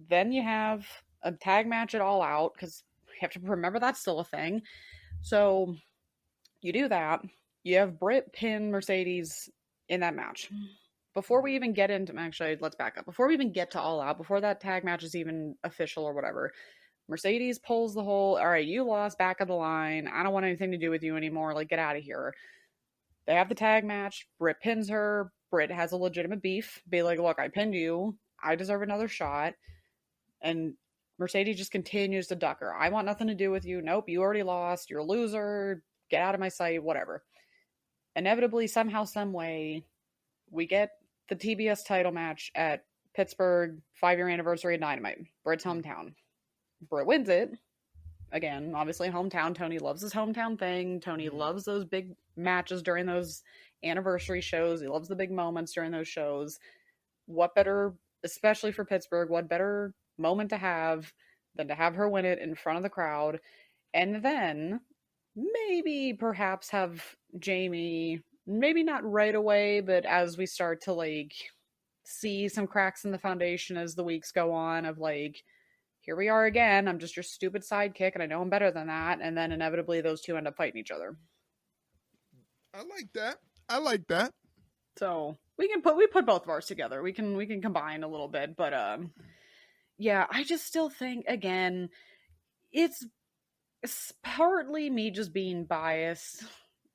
Then you have a tag match at All Out, because you have to remember that's still a thing. So you do that. You have Britt pin Mercedes in that match. Before we even get into, actually, let's back up. Before we even get to All Out, before that tag match is even official or whatever, Mercedes pulls the whole, all right, you lost, back of the line. I don't want anything to do with you anymore. Like, get out of here. They have the tag match. Britt pins her. Britt has a legitimate beef. Be like, look, I pinned you. I deserve another shot. And Mercedes just continues to duck her. I want nothing to do with you. Nope, you already lost. You're a loser. Get out of my sight, whatever. Inevitably, somehow, some way, we get the TBS title match at Pittsburgh 5-year anniversary of Dynamite. Britt's hometown. Britt wins it. Again, obviously hometown. Tony loves his hometown thing. Tony loves those big matches during those anniversary shows. He loves the big moments during those shows. What better, especially for Pittsburgh, what better moment to have than to have her win it in front of the crowd, and then maybe perhaps have Jamie, maybe not right away, but as we start to like see some cracks in the foundation as the weeks go on, of like, here we are again, I'm just your stupid sidekick and I know I'm better than that, and then inevitably those two end up fighting each other. I like that. So we put both of ours together. We can combine a little bit, but yeah, I just still think, again, it's partly me just being biased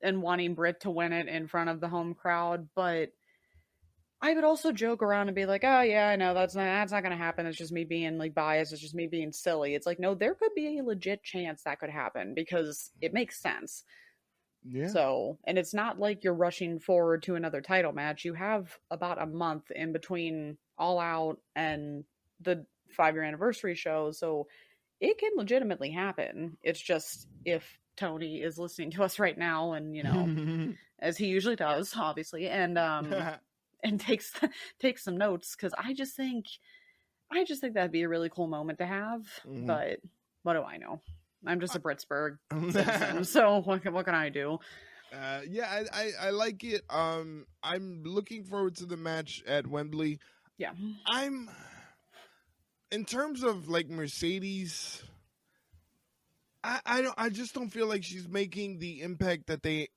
and wanting Britt to win it in front of the home crowd, but I would also joke around and be like, oh yeah, I know that's not going to happen. It's just me being like biased. It's just me being silly. It's like, no, there could be a legit chance that could happen because it makes sense. Yeah. So, and it's not like you're rushing forward to another title match. You have about a month in between All Out and the 5-year anniversary show. So it can legitimately happen. It's just, if Tony is listening to us right now and, you know, as he usually does, obviously, and takes some notes, because I just think that'd be a really cool moment to have. But what do I know? I'm just a Pittsburgh citizen, so what can I do? Yeah, I like it. I'm looking forward to the match at Wembley. Yeah, I'm, in terms of like Mercedes, I just don't feel like she's making the impact that they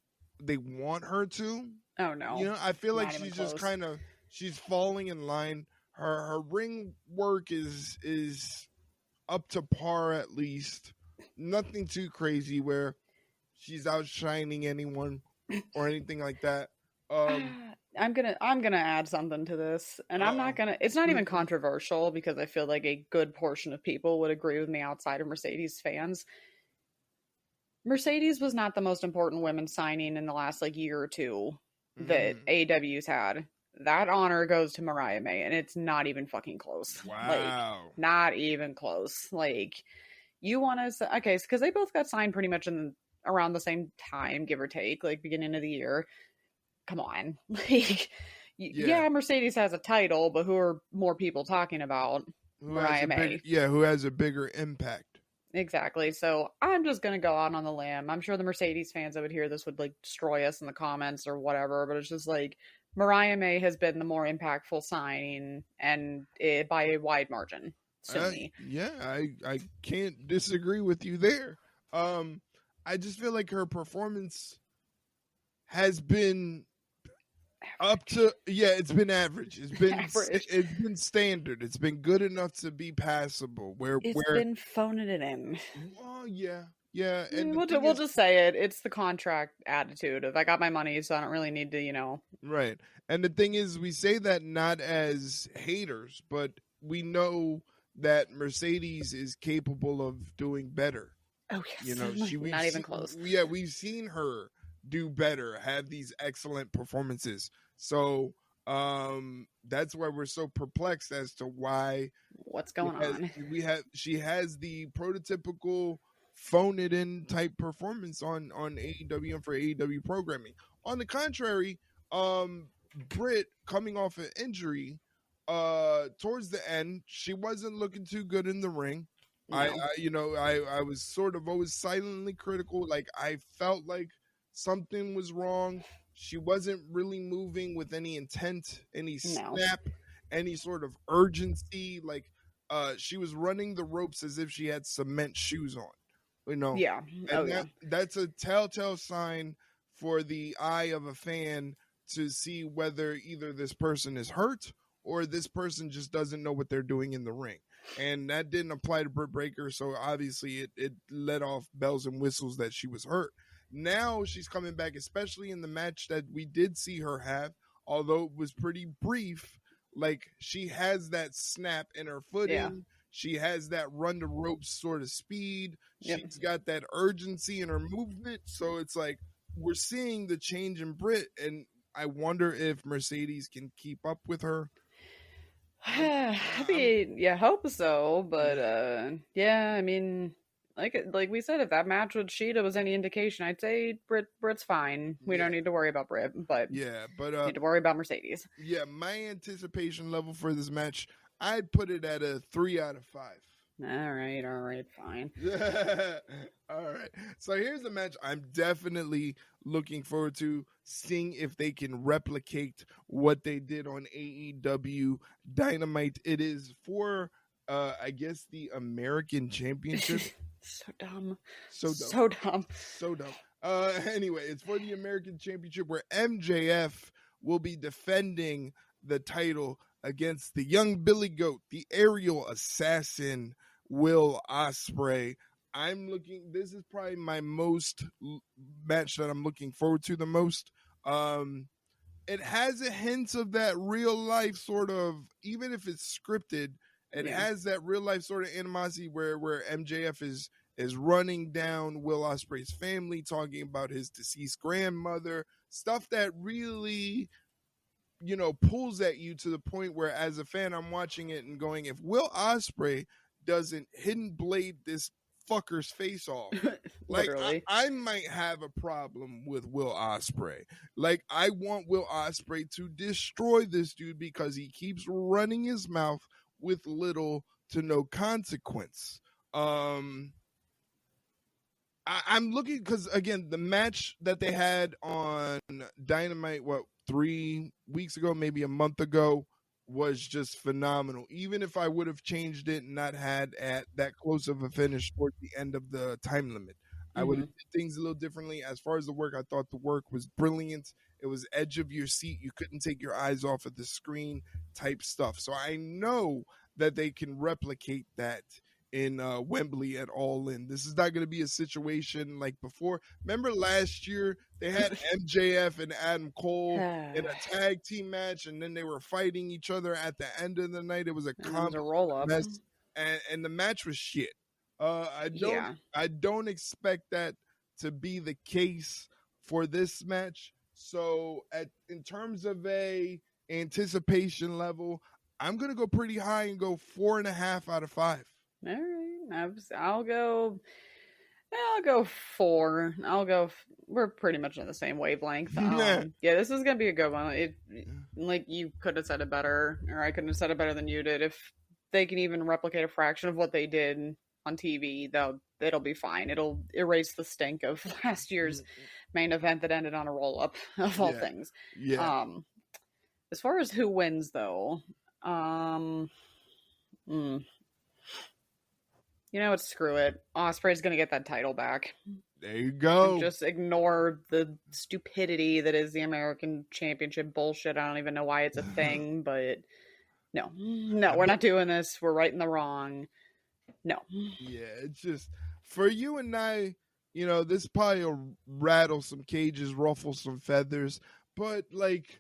want her to. Oh no. You know, I feel like she's just kind of, she's falling in line. Her ring work is up to par, at least. Nothing too crazy where she's outshining anyone or anything like that. I'm gonna add something to this, and I'm not gonna. It's not even controversial because I feel like a good portion of people would agree with me outside of Mercedes fans. Mercedes was not the most important women's signing in the last like year or two that AEW's had. That honor goes to Mariah May, and it's not even fucking close. Wow. Like, not even close. Like, you want to, okay, because they both got signed pretty much in around the same time, give or take, like beginning of the year. Come on. Like, Yeah, yeah, Mercedes has a title, but who are more people talking about? who has Mariah a bigger May. who has a bigger impact. Exactly. So I'm just gonna go out on the limb. I'm sure the Mercedes fans that would hear this would like destroy us in the comments or whatever, but it's just like Mariah May has been the more impactful signing and by a wide margin to me. Yeah, I can't disagree with you there. Um, I just feel like her performance has been up to it's been average. Average. It's been standard. It's been good enough to be passable. It's been phoning it in. Well, yeah, and the We'll, thing we'll is, just say it. It's the contract attitude of I got my money, so I don't really need to. right. And the thing is, we say that not as haters, but we know that Mercedes is capable of doing better. Oh You yes, know, not even close. we've seen her do better, have these excellent performances. So that's why we're so perplexed as to why What's going on? she has the prototypical phone it in type performance on AEW and for AEW programming. On the contrary, Britt coming off an injury, towards the end, she wasn't looking too good in the ring. No. I was sort of always silently critical. Like I felt like something was wrong. She wasn't really moving with any intent, any snap, any sort of urgency. Like she was running the ropes as if she had cement shoes on. You know. Yeah. And that's a telltale sign for the eye of a fan to see whether either this person is hurt or this person just doesn't know what they're doing in the ring. And that didn't apply to Britt Baker, so obviously it let off bells and whistles that she was hurt. Now she's coming back, especially in the match that we did see her have, although it was pretty brief. Like she has that snap in her footing. Yeah. She has that run the ropes sort of speed. She's got that urgency in her movement. So it's like we're seeing the change in Britt, and I wonder if Mercedes can keep up with her. Hope so, but I mean, like we said, if that match with Sheeta was any indication, I'd say Britt's fine. We don't need to worry about Britt, but need to worry about Mercedes. Yeah, my anticipation level for this match, I'd put it at a 3 out of 5. All right, fine. All right. So here's the match I'm definitely looking forward to seeing if they can replicate what they did on AEW Dynamite. It is for I guess the American Championship. So dumb. Anyway, it's for the American Championship where MJF will be defending the title against the young Billy Goat, the aerial assassin, Will Ospreay. This is probably my match that I'm looking forward to the most. It has a hint of that real life sort of, even if it's scripted, it has that real life sort of animosity where MJF is running down Will Ospreay's family, talking about his deceased grandmother, stuff that really, pulls at you to the point where as a fan, I'm watching it and going, if Will Ospreay doesn't hidden blade this fucker's face off, like I might have a problem with Will Ospreay. Like I want Will Ospreay to destroy this dude because he keeps running his mouth with little to no consequence. I'm looking because again, the match that they had on Dynamite, 3 weeks ago, maybe a month ago, was just phenomenal. Even if I would have changed it and not had at that close of a finish towards the end of the time limit, I would have did things a little differently. As far as the work, I thought the work was brilliant. It was edge of your seat. You couldn't take your eyes off of the screen type stuff. So I know that they can replicate that in Wembley at All In. This is not going to be a situation like before. Remember last year they had MJF and Adam Cole in a tag team match, and then they were fighting each other at the end of the night. It was a roll up mess, and the match was shit. I don't expect that to be the case for this match. So in terms of a anticipation level, I'm gonna go pretty high and go 4.5 out of 5. All right. I'll go. I'll go 4. We're pretty much on the same wavelength. Yeah, this is gonna be a good one. Like you could have said it better, or I couldn't have said it better than you did. If they can even replicate a fraction of what they did on TV, though, it'll be fine. It'll erase the stink of last year's main event that ended on a roll up of all things. Yeah. As far as who wins, though, you know what? Screw it. Osprey's gonna get that title back. There you go. And just ignore the stupidity that is the American Championship bullshit. I don't even know why it's a thing, but no, we're not doing this. We're right in the wrong. No. Yeah, it's just for you and I. You know, this probably will rattle some cages, ruffle some feathers, but like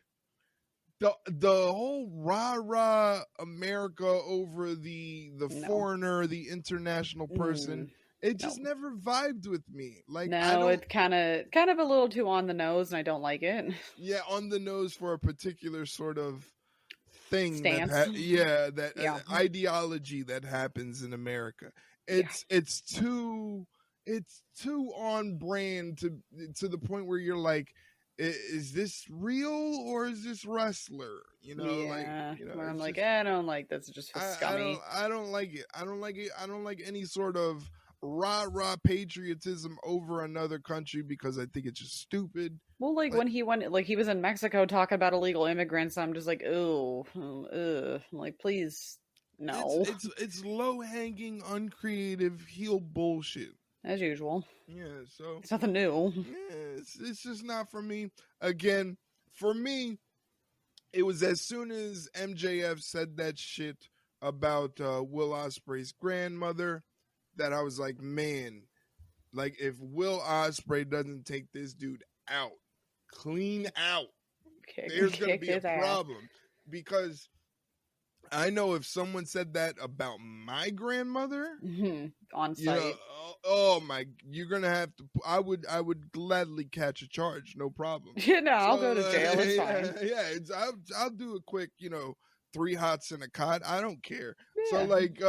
the whole rah America over the foreigner, the international person, it just never vibed with me. Like, no, it's kind of a little too on the nose, and I don't like it. Yeah, on the nose for a particular sort of thing stance. Ideology that happens in America. It's too on brand to the point where you're like, is this real or is this wrestler? You know, where I'm like, I don't like this. It's just scummy. I don't like it. I don't like any sort of rah patriotism over another country because I think it's just stupid. Well, when he went, he was in Mexico talking about illegal immigrants, I'm just like, ugh. Like, please, no. It's low hanging, uncreative heel bullshit. As usual. Yeah, so it's nothing new. Yeah, it's just not for me. Again, for me, it was as soon as MJF said that shit about Will Ospreay's grandmother that I was like, man, like if Will Ospreay doesn't take this dude out, clean out, there's gonna be a problem. Because I know if someone said that about my grandmother on site, you're gonna have to. I would gladly catch a charge, no problem. I'll go to jail. It's fine. Yeah, I'll do a quick, 3 hots and a cot. I don't care. Yeah. So like,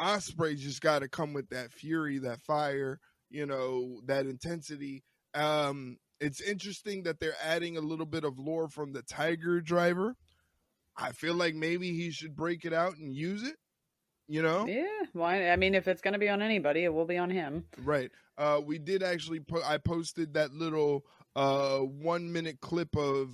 Ospreay just got to come with that fury, that fire, that intensity. It's interesting that they're adding a little bit of lore from the Tiger Driver. I feel like maybe he should break it out and use it, Yeah, why? I mean, if it's going to be on anybody, it will be on him. Right. We did actually I posted that little 1-minute clip of,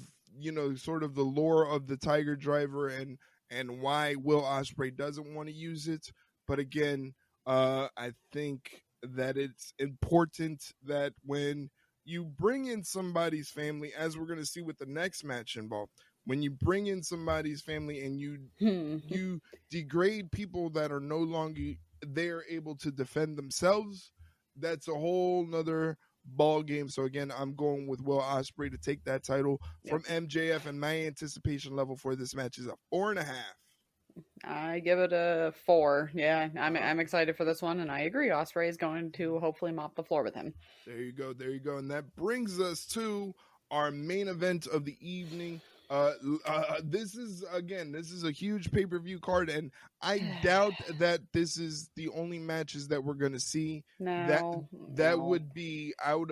sort of the lore of the Tiger Driver and why Will Ospreay doesn't want to use it. But again, I think that it's important that when you bring in somebody's family, as we're going to see with the next match involved, when you bring in somebody's family and you degrade people that are no longer they're able to defend themselves, that's a whole nother ball game. So again, I'm going with Will Ospreay to take that title from MJF, and my anticipation level for this match is a 4.5. I give it a 4. Yeah, I'm excited for this one, and I agree. Ospreay is going to hopefully mop the floor with him. There you go, and that brings us to our main event of the evening. This is a huge pay-per-view card, and I doubt that this is the only matches that we're going to see. That would be out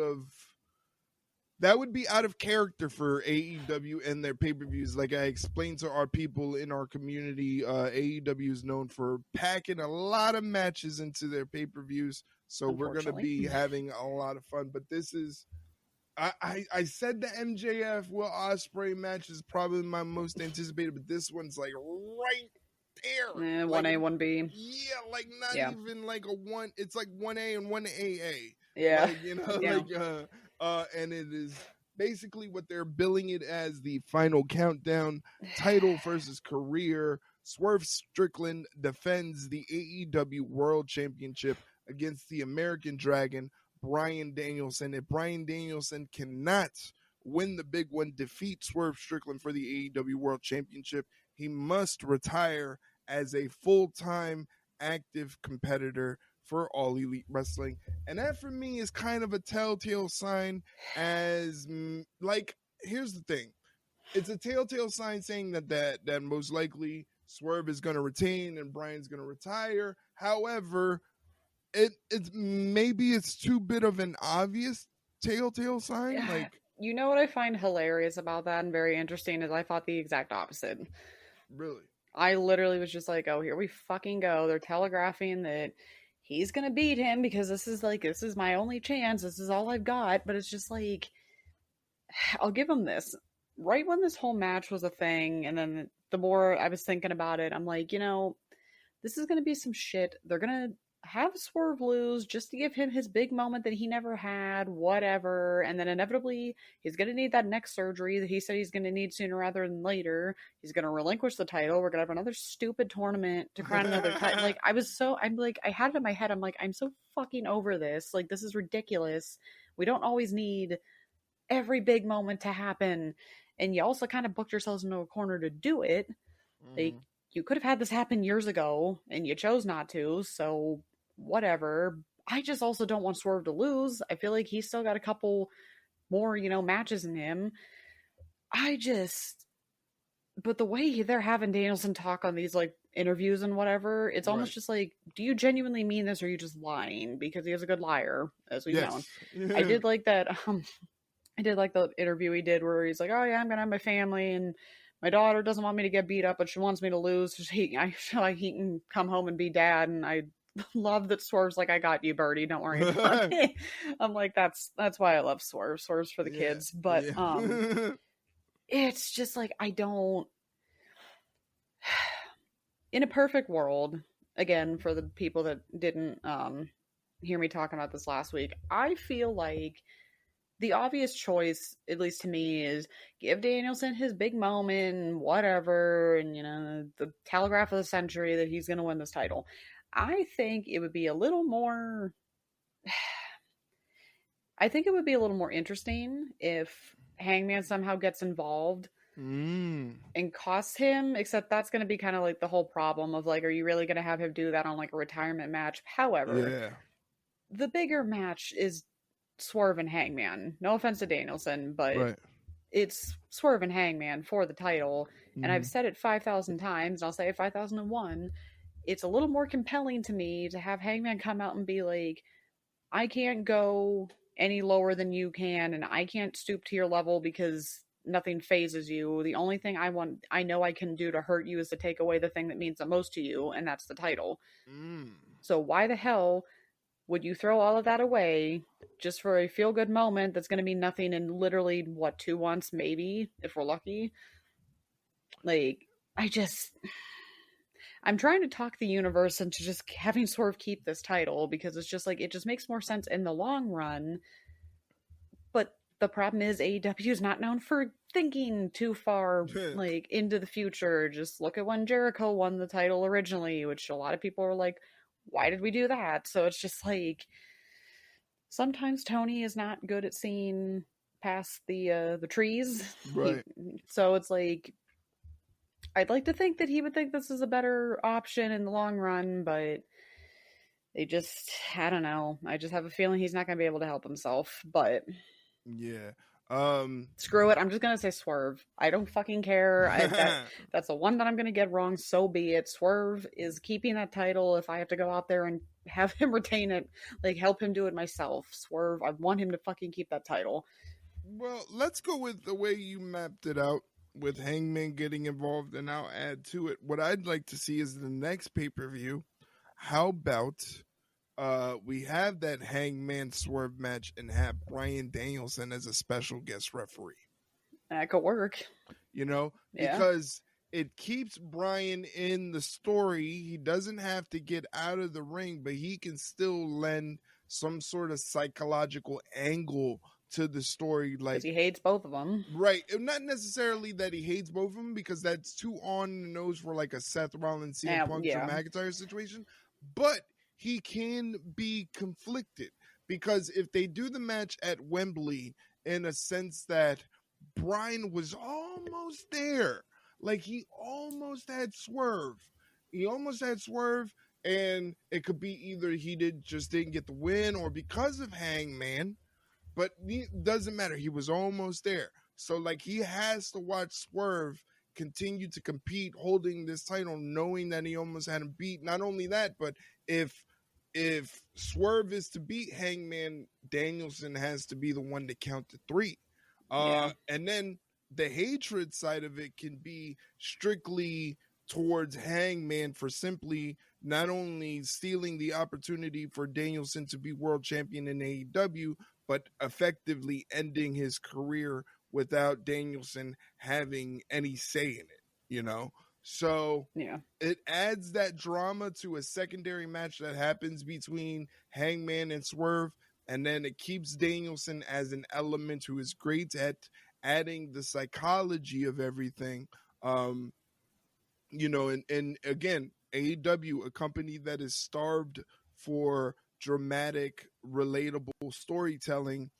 of character for AEW and their pay-per-views. Like I explained to our people in our community, AEW is known for packing a lot of matches into their pay-per-views, so we're going to be having a lot of fun. But this is I said the MJF Will Ospreay match is probably my most anticipated, but this one's like right there. 1A, 1B. Yeah, like not even like a 1. It's like 1A and 1AA. Yeah. And it is basically what they're billing it as, the Final Countdown title versus career. Swerve Strickland defends the AEW World Championship against the American Dragon, Bryan Danielson. If Bryan Danielson cannot win the big one, defeat Swerve Strickland for the AEW World Championship, he must retire as a full-time active competitor for All Elite Wrestling. And that for me is kind of a telltale sign, as like, here's the thing. It's a telltale sign saying that most likely Swerve is going to retain and Bryan's going to retire. However, it's maybe it's too bit of an obvious telltale sign. Like, you know what I find hilarious about that and very interesting is I thought the exact opposite. really? I literally was just like, oh, here we fucking go. They're telegraphing that he's gonna beat him because this is my only chance. This is all I've got. But it's just like, I'll give him this. Right when this whole match was a thing, and then the more I was thinking about it, I'm like, this is gonna be some shit. They're gonna have Swerve lose just to give him his big moment that he never had, whatever. And then inevitably, he's going to need that neck surgery that he said he's going to need sooner rather than later. He's going to relinquish the title. We're going to have another stupid tournament to crown another title. Like, I had it in my head. I'm like, I'm so fucking over this. Like, this is ridiculous. We don't always need every big moment to happen. And you also kind of booked yourselves into a corner to do it. Like, you could have had this happen years ago and you chose not to. So whatever. I just also don't want Swerve to lose. I feel like he's still got a couple more, matches in him. But the way they're having Danielson talk on these like interviews and whatever, it's almost just like, do you genuinely mean this or are you just lying? Because he is a good liar, as we've known. I did like that. I did like the interview he did where he's like, oh yeah, I'm going to have my family and my daughter doesn't want me to get beat up, but she wants me to lose so he can come home and be dad. And I love that Swerve's like, I got you, Birdie. Don't worry about it. I'm like, that's why I love Swerve. Swerve's for the kids. But it's just like, I don't. In a perfect world, again, for the people that didn't hear me talking about this last week, I feel like the obvious choice, at least to me, is give Danielson his big moment, whatever, and the telegraph of the century that he's going to win this title. I think it would be a little more. I think it would be a little more interesting if Hangman somehow gets involved and costs him. Except that's going to be kind of like the whole problem of like, are you really going to have him do that on like a retirement match? However, the bigger match is Swerve and Hangman. No offense to Danielson, but it's Swerve and Hangman for the title. And I've said it 5,000 times, and I'll say it 5,001. It's a little more compelling to me to have Hangman come out and be like, I can't go any lower than you can, and I can't stoop to your level because nothing phases you. The only thing I know I can do to hurt you is to take away the thing that means the most to you, and that's the title. So why the hell would you throw all of that away just for a feel-good moment that's going to mean nothing in literally, 2 months, maybe, if we're lucky? Like, I'm trying to talk the universe into just having Swerve keep this title because it's just like, it just makes more sense in the long run. But the problem is AEW is not known for thinking too far like into the future. Just look at when Jericho won the title originally, which a lot of people were like, why did we do that? So it's just like, sometimes Tony is not good at seeing past the trees. Right. So it's like, I'd like to think that he would think this is a better option in the long run, but I don't know. I just have a feeling he's not going to be able to help himself, but yeah. Screw it. I'm just going to say Swerve. I don't fucking care. That's the one that I'm going to get wrong. So be it. Swerve is keeping that title. If I have to go out there and have him retain it, like help him do it myself. Swerve, I want him to fucking keep that title. Well, let's go with the way you mapped it out with Hangman getting involved, and I'll add to it. What I'd like to see is the next pay-per-view. How about we have that Hangman Swerve match and have Bryan Danielson as a special guest referee? That could work. Because it keeps Bryan in the story. He doesn't have to get out of the ring, but he can still lend some sort of psychological angle to the story, like he hates both of them, right? Not necessarily that he hates both of them, because that's too on the nose for like a Seth Rollins, CM Punk, Drew McIntyre situation. But he can be conflicted, because if they do the match at Wembley, in a sense that Bryan was almost there, like he almost had Swerve, and it could be either he didn't get the win, or because of Hangman. But it doesn't matter. He was almost there. So, like, he has to watch Swerve continue to compete holding this title, knowing that he almost had him beat. Not only that, but if Swerve is to beat Hangman, Danielson has to be the one to count to 3. Yeah. And then the hatred side of it can be strictly towards Hangman for simply not only stealing the opportunity for Danielson to be world champion in AEW, but effectively ending his career without Danielson having any say in it, you know? So Yeah. it adds that drama to a secondary match that happens between Hangman and Swerve, and then it keeps Danielson as an element who is great at adding the psychology of everything. You know, and again, AEW, a company that is starved for dramatic, relatable storytelling,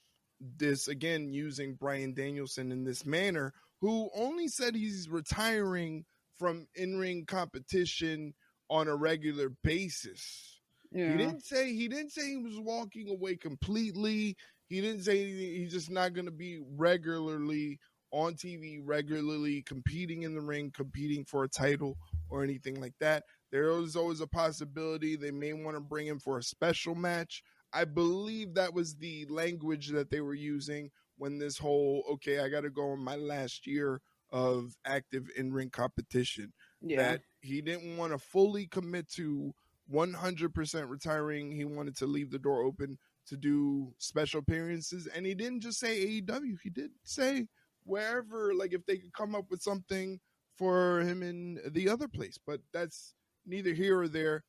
this again using Bryan Danielson in this manner, who only said he's retiring from in-ring competition on a regular basis. He Yeah. didn't say he was walking away completely. He didn't say he's just not going to be regularly on TV, regularly competing in the ring, competing for a title or anything like that. There is always a possibility they may want to bring him for a special match. I believe that was the language that they were using when this whole, okay, I got to go on my last year of active in-ring competition. Yeah. That he didn't want to fully commit to 100% retiring. He wanted to leave the door open to do special appearances. And he didn't just say AEW. He did say wherever, like if they could come up with something for him in the other place. But that's neither here or there.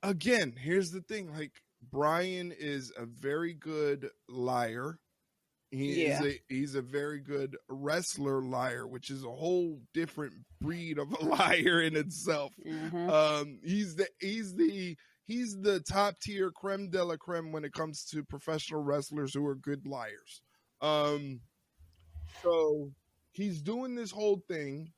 Again, here's the thing. Like, Brian is a very good liar. He's a very good wrestler liar, which is a whole different breed of a liar in itself. Mm-hmm. He's the top tier creme de la creme when it comes to professional wrestlers who are good liars. So he's doing this whole thing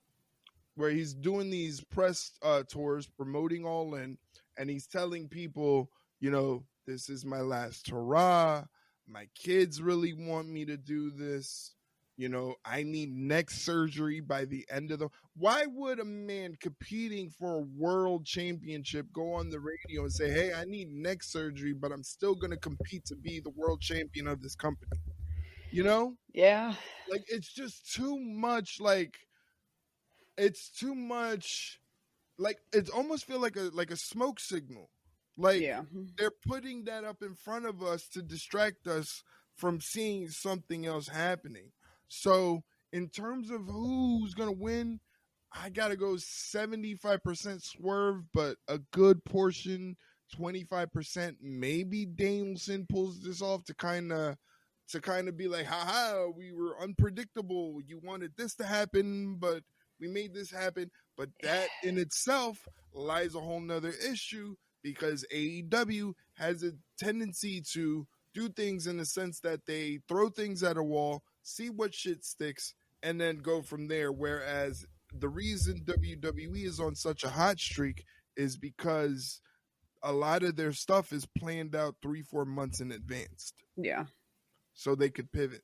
where he's doing these press tours promoting All In, and he's telling people, you know, this is my last hurrah. My kids really want me to do this. You know, I need neck surgery by the end of the. Why would a man competing for a world championship go on the radio and say, hey, I need neck surgery, but I'm still going to compete to be the world champion of this company? You know? Yeah. Like, it's just too much. Like, it's too much. Like, it almost feel like a smoke signal. Like, Yeah. they're putting that up in front of us to distract us from seeing something else happening. So in terms of who's gonna win, I gotta go 75% Swerve, but a good portion, 25%, maybe Danielson pulls this off to kind of be like, haha, we were unpredictable. You wanted this to happen, but we made this happen. But that in itself lies a whole nother issue, because AEW has a tendency to do things in the sense that they throw things at a wall, see what shit sticks, and then go from there. Whereas the reason WWE is on such a hot streak is because a lot of their stuff is planned out 3-4 months in advance. Yeah. So they could pivot.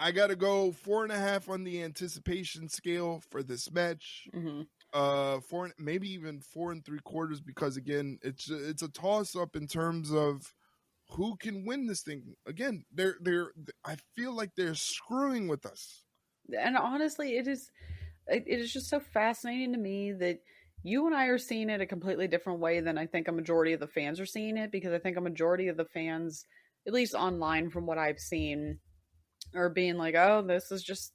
I gotta go 4.5 on the anticipation scale for this match. Mm-hmm. 4, maybe even 4 3/4, because again, it's a toss up in terms of who can win this thing. Again, I feel like they're screwing with us. And honestly, it is just so fascinating to me that you and I are seeing it a completely different way than I think a majority of the fans are seeing it, because I think a majority of the fans, at least online from what I've seen, are being like, oh, this is just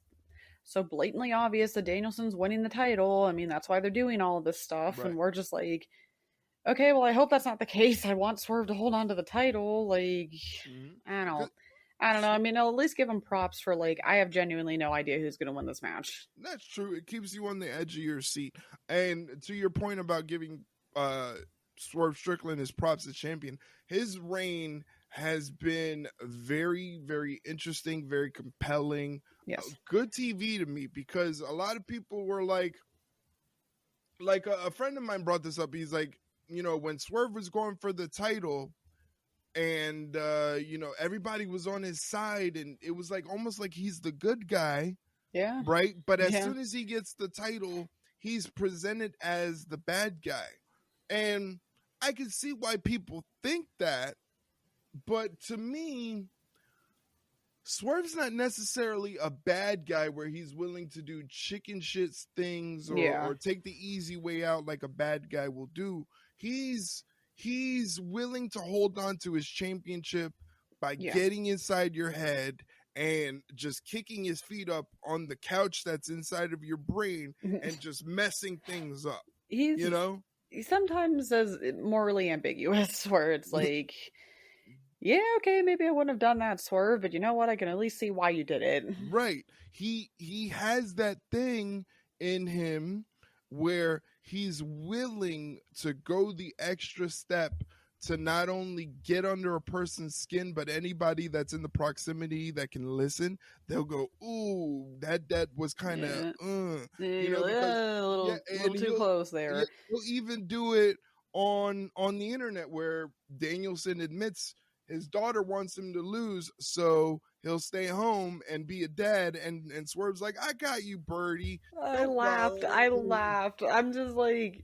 so blatantly obvious that Danielson's winning the title. I mean, that's why they're doing all of this stuff. Right. And we're just like, okay, well, I hope that's not the case. I want Swerve to hold on to the title. Like, I don't know. I mean, I'll at least give him props for, like, I have genuinely no idea who's going to win this match. That's true. It keeps you on the edge of your seat. And to your point about giving Swerve Strickland his props as champion, his reign has been very, very interesting, very compelling. Yes. Good TV to me, because a lot of people were like a friend of mine brought this up. He's like, you know, when Swerve was going for the title, and everybody was on his side, and it was like almost like he's the good guy, Yeah. right? But as Yeah. soon as he gets the title, he's presented as the bad guy. And I can see why people think that, but to me, Swerve's not necessarily a bad guy where he's willing to do chicken shit things Yeah. or take the easy way out like a bad guy will do. He's willing to hold on to his championship by Yeah. getting inside your head and just kicking his feet up on the couch that's inside of your brain and just messing things up. He's he sometimes says morally ambiguous where it's like, yeah, okay, maybe I wouldn't have done that, Swerve, but you know what? I can at least see why you did it. Right. He has that thing in him where he's willing to go the extra step to not only get under a person's skin, but anybody that's in the proximity that can listen, they'll go, "Ooh, that was kind of, because a little too close there." Yeah, he'll even do it on the internet where Danielson admits his daughter wants him to lose, so he'll stay home and be a dad. And Swerve's like, "I got you, Birdie." I laughed. I'm just like,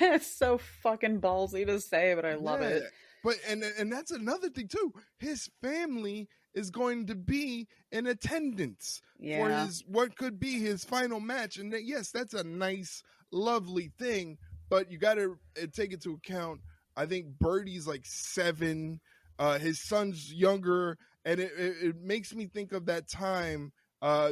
it's so fucking ballsy to say, but I love it. But and that's another thing too. His family is going to be in attendance for his what could be his final match, and yes, that's a nice, lovely thing. But you got to take into account. I think Birdie's like 7. His son's younger, and it makes me think of that time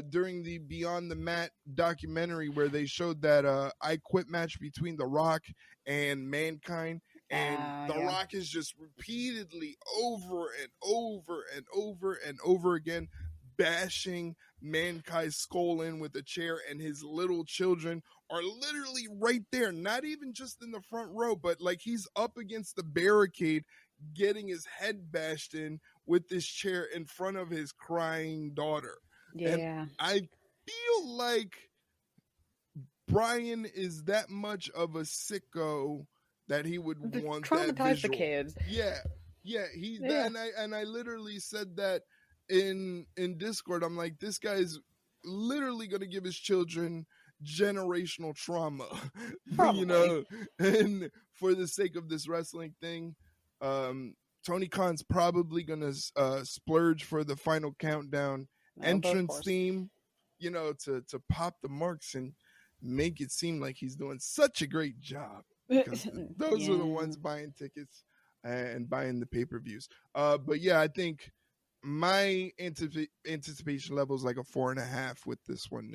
during the Beyond the Mat documentary where they showed that I Quit match between The Rock and Mankind. And The Rock is just repeatedly over and over and over and over again bashing Mankind's skull in with a chair, and his little children are literally right there, not even just in the front row, but like he's up against the barricade getting his head bashed in with this chair in front of his crying daughter. Yeah. And I feel like Brian is that much of a sicko that he would want that visual. The kids. Yeah. And I literally said that in Discord. I'm like, this guy's literally going to give his children generational trauma, and for the sake of this wrestling thing, Tony Khan's probably going to splurge for the final countdown entrance theme, to pop the marks and make it seem like he's doing such a great job, because those are the ones buying tickets and buying the pay-per-views. But yeah, I think my anticipation level is like a 4.5 with this one.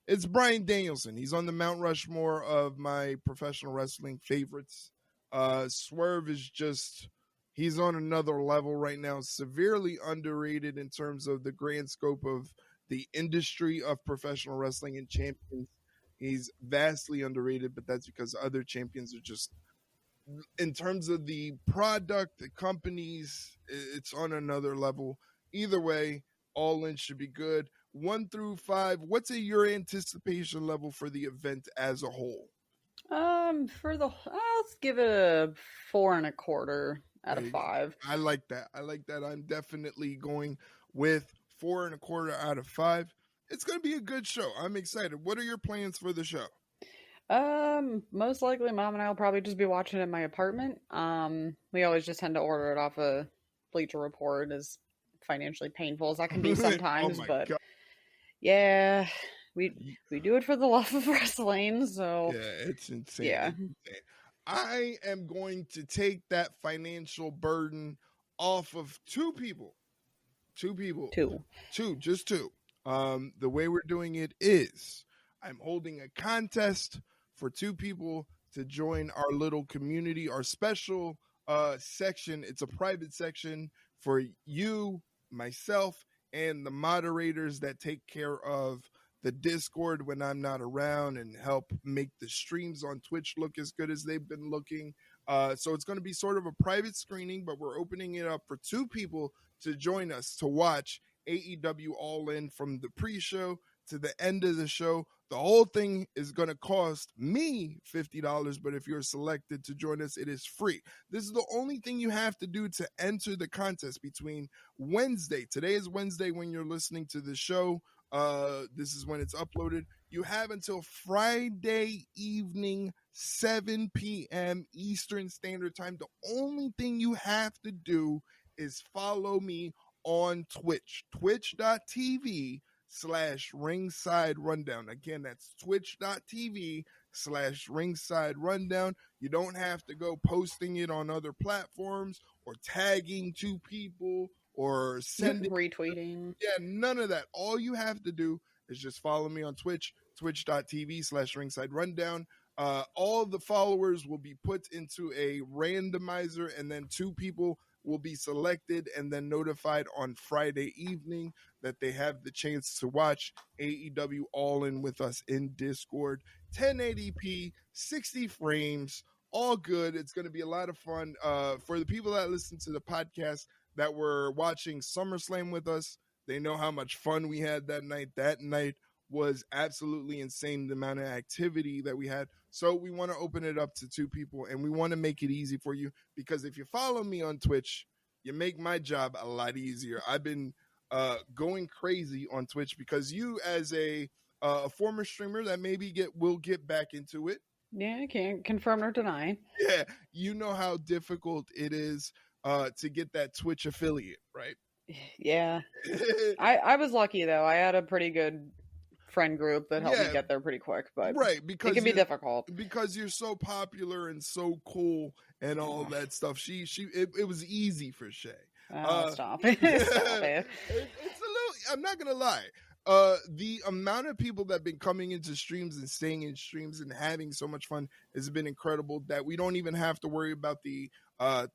It's Bryan Danielson. He's on the Mount Rushmore of my professional wrestling favorites. Swerve is he's on another level right now, severely underrated in terms of the grand scope of the industry of professional wrestling and champions. He's vastly underrated, but that's because other champions are just, in terms of the product, the companies, it's on another level. Either way, All In should be good. 1 through 5, what's your anticipation level for the event as a whole? Let's give it a 4.25 out of 5. I like that. I'm definitely going with 4.25 out of 5. It's going to be a good show. I'm excited. What are your plans for the show? Most likely Mom and I will probably just be watching it in my apartment. We always just tend to order it off a Bleacher Report, as financially painful as that can be sometimes. But God. Yeah, we do it for the love of wrestling. So yeah, it's insane. Yeah. It's insane. I am going to take that financial burden off of two people. Just two. The way we're doing it is I'm holding a contest for 2 people to join our little community, our special section. It's a private section for you, myself, and the moderators that take care of the Discord when I'm not around and help make the streams on Twitch look as good as they've been looking. So it's going to be sort of a private screening, but we're opening it up for 2 people to join us to watch AEW All In from the pre-show to the end of the show. The whole thing is going to cost me $50, but if you're selected to join us, it is free. This is the only thing you have to do to enter the contest between Wednesday. Today is Wednesday when you're listening to the show. This is when it's uploaded. You have until Friday evening, 7 p.m. Eastern Standard Time. The only thing you have to do is follow me on Twitch, twitch.tv/ringside rundown. Again, that's twitch.tv/ringside rundown. You don't have to go posting it on other platforms or tagging two people or sending retweeting. Yeah, none of that. All you have to do is just follow me on Twitch, twitch.tv/ringside rundown. All the followers will be put into a randomizer, and then two people will be selected and then notified on Friday evening that they have the chance to watch AEW All In with us in Discord. 1080p, 60 frames, all good. It's going to be a lot of fun. For the people that listen to the podcast that were watching SummerSlam with us, they know how much fun we had that night. That night was absolutely insane, the amount of activity that we had. So we want to open it up to two people, and we want to make it easy for you, because if you follow me on Twitch, you make my job a lot easier. I've been going crazy on Twitch because you, as a former streamer that maybe will get back into it. Yeah, I can't confirm or deny. Yeah, you know how difficult it is to get that Twitch affiliate, right? Yeah. I was lucky, though. I had a pretty good friend group that helped me get there pretty quick, but because it can be difficult because you're so popular and so cool and all that stuff. It was easy for Shay. Stop. Stop it. It's a little, I'm not gonna lie. The amount of people that have been coming into streams and staying in streams and having so much fun has been incredible, that we don't even have to worry about the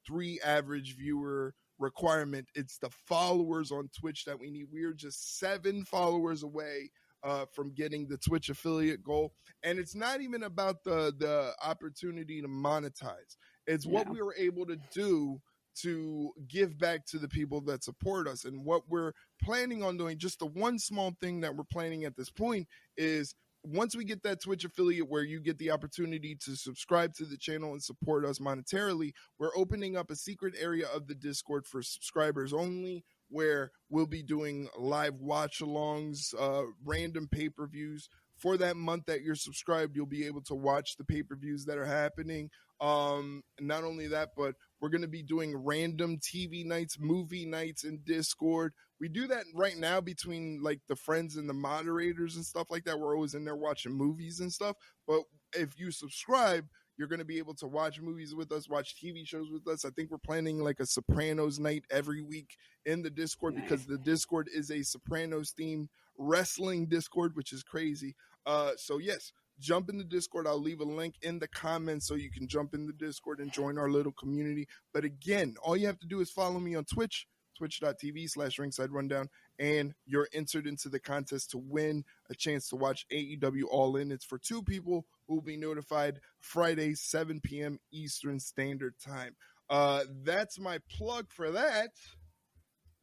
3 average viewer requirement. It's the followers on Twitch that we need. We're just 7 followers away from getting the Twitch affiliate goal. And it's not even about the opportunity to monetize. It's what we were able to do to give back to the people that support us. And what we're planning on doing, just the one small thing that we're planning at this point, is once we get that Twitch affiliate where you get the opportunity to subscribe to the channel and support us monetarily, we're opening up a secret area of the Discord for subscribers only, where we'll be doing live watch-alongs, random pay-per-views. For that month that you're subscribed, you'll be able to watch the pay-per-views that are happening. Not only that, but we're going to be doing random TV nights, movie nights in Discord. We do that right now between like the friends and the moderators and stuff like that. We're always in there watching movies and stuff. But if you subscribe, you're going to be able to watch movies with us, watch TV shows with us. I think we're planning like a Sopranos night every week in the Discord, because the Discord is a Sopranos themed wrestling Discord, which is crazy. So yes, jump in the Discord. I'll leave a link in the comments so you can jump in the Discord and join our little community. But again, all you have to do is follow me on Twitch, twitch.tv/ringside rundown, and you're entered into the contest to win a chance to watch AEW All In. It's for 2 people who will be notified Friday, 7 p.m. Eastern Standard Time. That's my plug for that.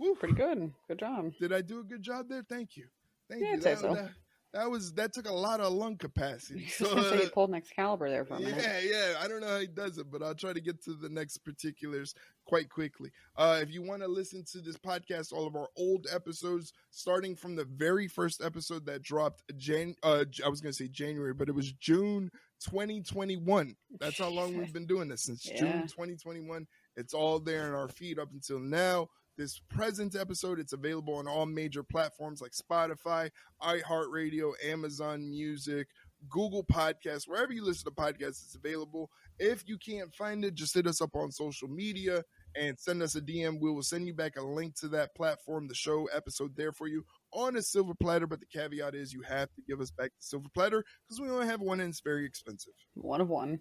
Woo. Pretty good. Good job. Did I do a good job there? Thank you. Thank you. I'd say so. That took a lot of lung capacity. So he pulled an Excalibur there for a minute. Yeah. I don't know how he does it, but I'll try to get to the next particulars quite quickly. If you want to listen to this podcast, all of our old episodes, starting from the very first episode that dropped I was going to say January, but it was June 2021. That's how long we've been doing this, since June 2021. It's all there in our feed up until now. This present episode, it's available on all major platforms like Spotify, iHeartRadio, Amazon Music, Google Podcasts. Wherever you listen to podcasts, it's available. If you can't find it, just hit us up on social media and send us a DM. We will send you back a link to that platform, the show episode there for you on a silver platter. But the caveat is you have to give us back the silver platter, because we only have one and it's very expensive. One of one,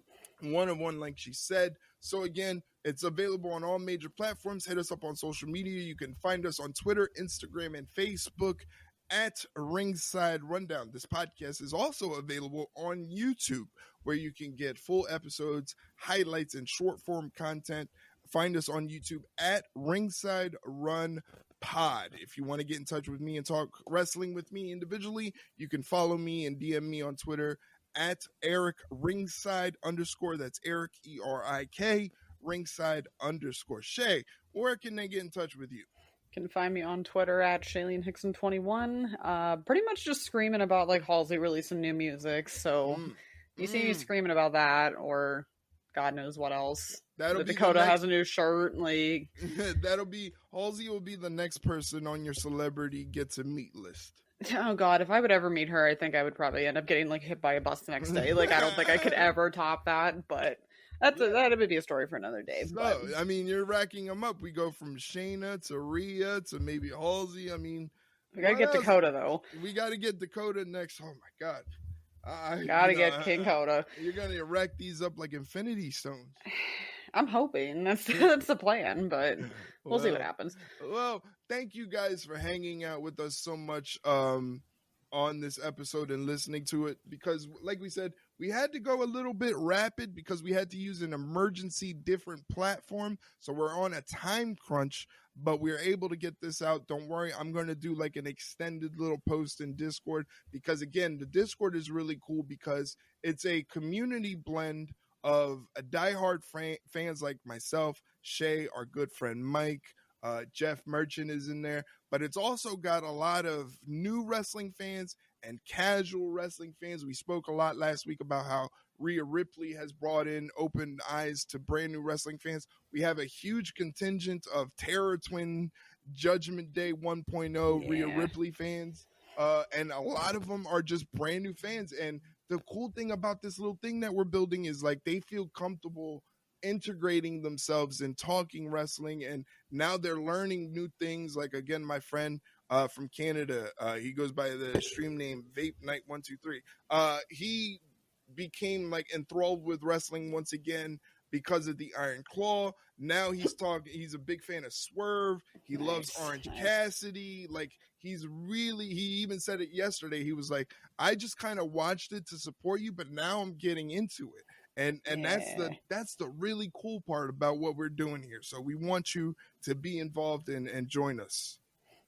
like she said. So again, it's available on all major platforms. Hit us up on social media. You can find us on Twitter, Instagram, and Facebook at Ringside Rundown. This podcast is also available on YouTube, where you can get full episodes, highlights, and short form content. Find us on YouTube at Ringside Run pod. If you want to get in touch with me and talk wrestling with me individually, you can follow me and DM me on Twitter at Erik Ringside _. That's Erik ERIK Ringside _ Shay, where can they get in touch with you? You can find me on Twitter at ShayleenHickson21. Pretty much just screaming about like Halsey releasing new music. So you see me screaming about that, or God knows what else. Dakota has a new shirt. Like Halsey will be the next person on your celebrity gets a meet list. Oh God, if I would ever meet her, I think I would probably end up getting like hit by a bus the next day. Like I don't think I could ever top that, but that would be a story for another day. So, I mean, you're racking them up. We go from Shayna to Rhea to maybe Halsey. I mean, we gotta get Dakota though. We gotta get Dakota next. Oh my God, gotta get King Coda. You're gonna rack these up like Infinity Stones. I'm hoping that's the plan, but we'll see what happens. Well, thank you guys for hanging out with us so much on this episode and listening to it, because like we said, we had to go a little bit rapid because we had to use an emergency different platform. So we're on a time crunch, but we're able to get this out. Don't worry. I'm going to do like an extended little post in Discord, because again, the Discord is really cool because it's a community blend of diehard fans like myself, Shay, our good friend Mike, Jeff Merchant is in there, but it's also got a lot of new wrestling fans and casual wrestling fans. We spoke a lot last week about how Rhea Ripley has brought in open eyes to brand new wrestling fans. We have a huge contingent of Terror Twin Judgment Day 1.0 Rhea Ripley fans, and a lot of them are just brand new fans. And the cool thing about this little thing that we're building is like they feel comfortable integrating themselves and talking wrestling, and now they're learning new things. Like again, my friend from Canada, he goes by the stream name Vape Night 123. He became like enthralled with wrestling once again because of the Iron Claw. Now he's a big fan of Swerve. He loves Orange Cassidy. Like he even said it yesterday. He was like, I just kind of watched it to support you, but now I'm getting into it. And that's the really cool part about what we're doing here. So we want you to be involved and join us.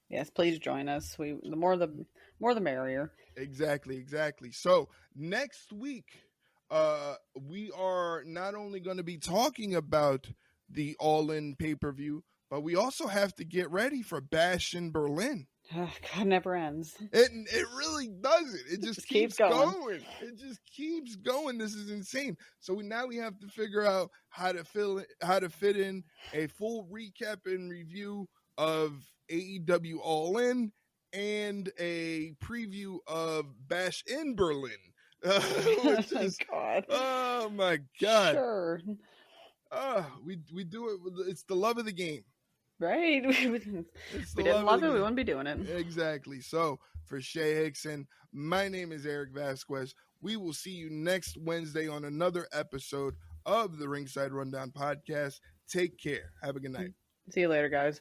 Yes, please join us. The more the merrier. Exactly. So next week, we are not only going to be talking about the All In pay-per-view, but we also have to get ready for Bash in Berlin. Oh, God, never ends. It really doesn't. It just keeps going. It just keeps going. This is insane. So now we have to figure out how to fit in a full recap and review of AEW All In and a preview of Bash in Berlin. Oh my God. Sure. We do it. It's the love of the game. Right. We didn't love it, we wouldn't be doing it. Exactly. So for Shay Hickson, my name is Erik Vasquez. We will see you next Wednesday on another episode of the Ringside Rundown podcast. Take care. Have a good night. See you later, guys.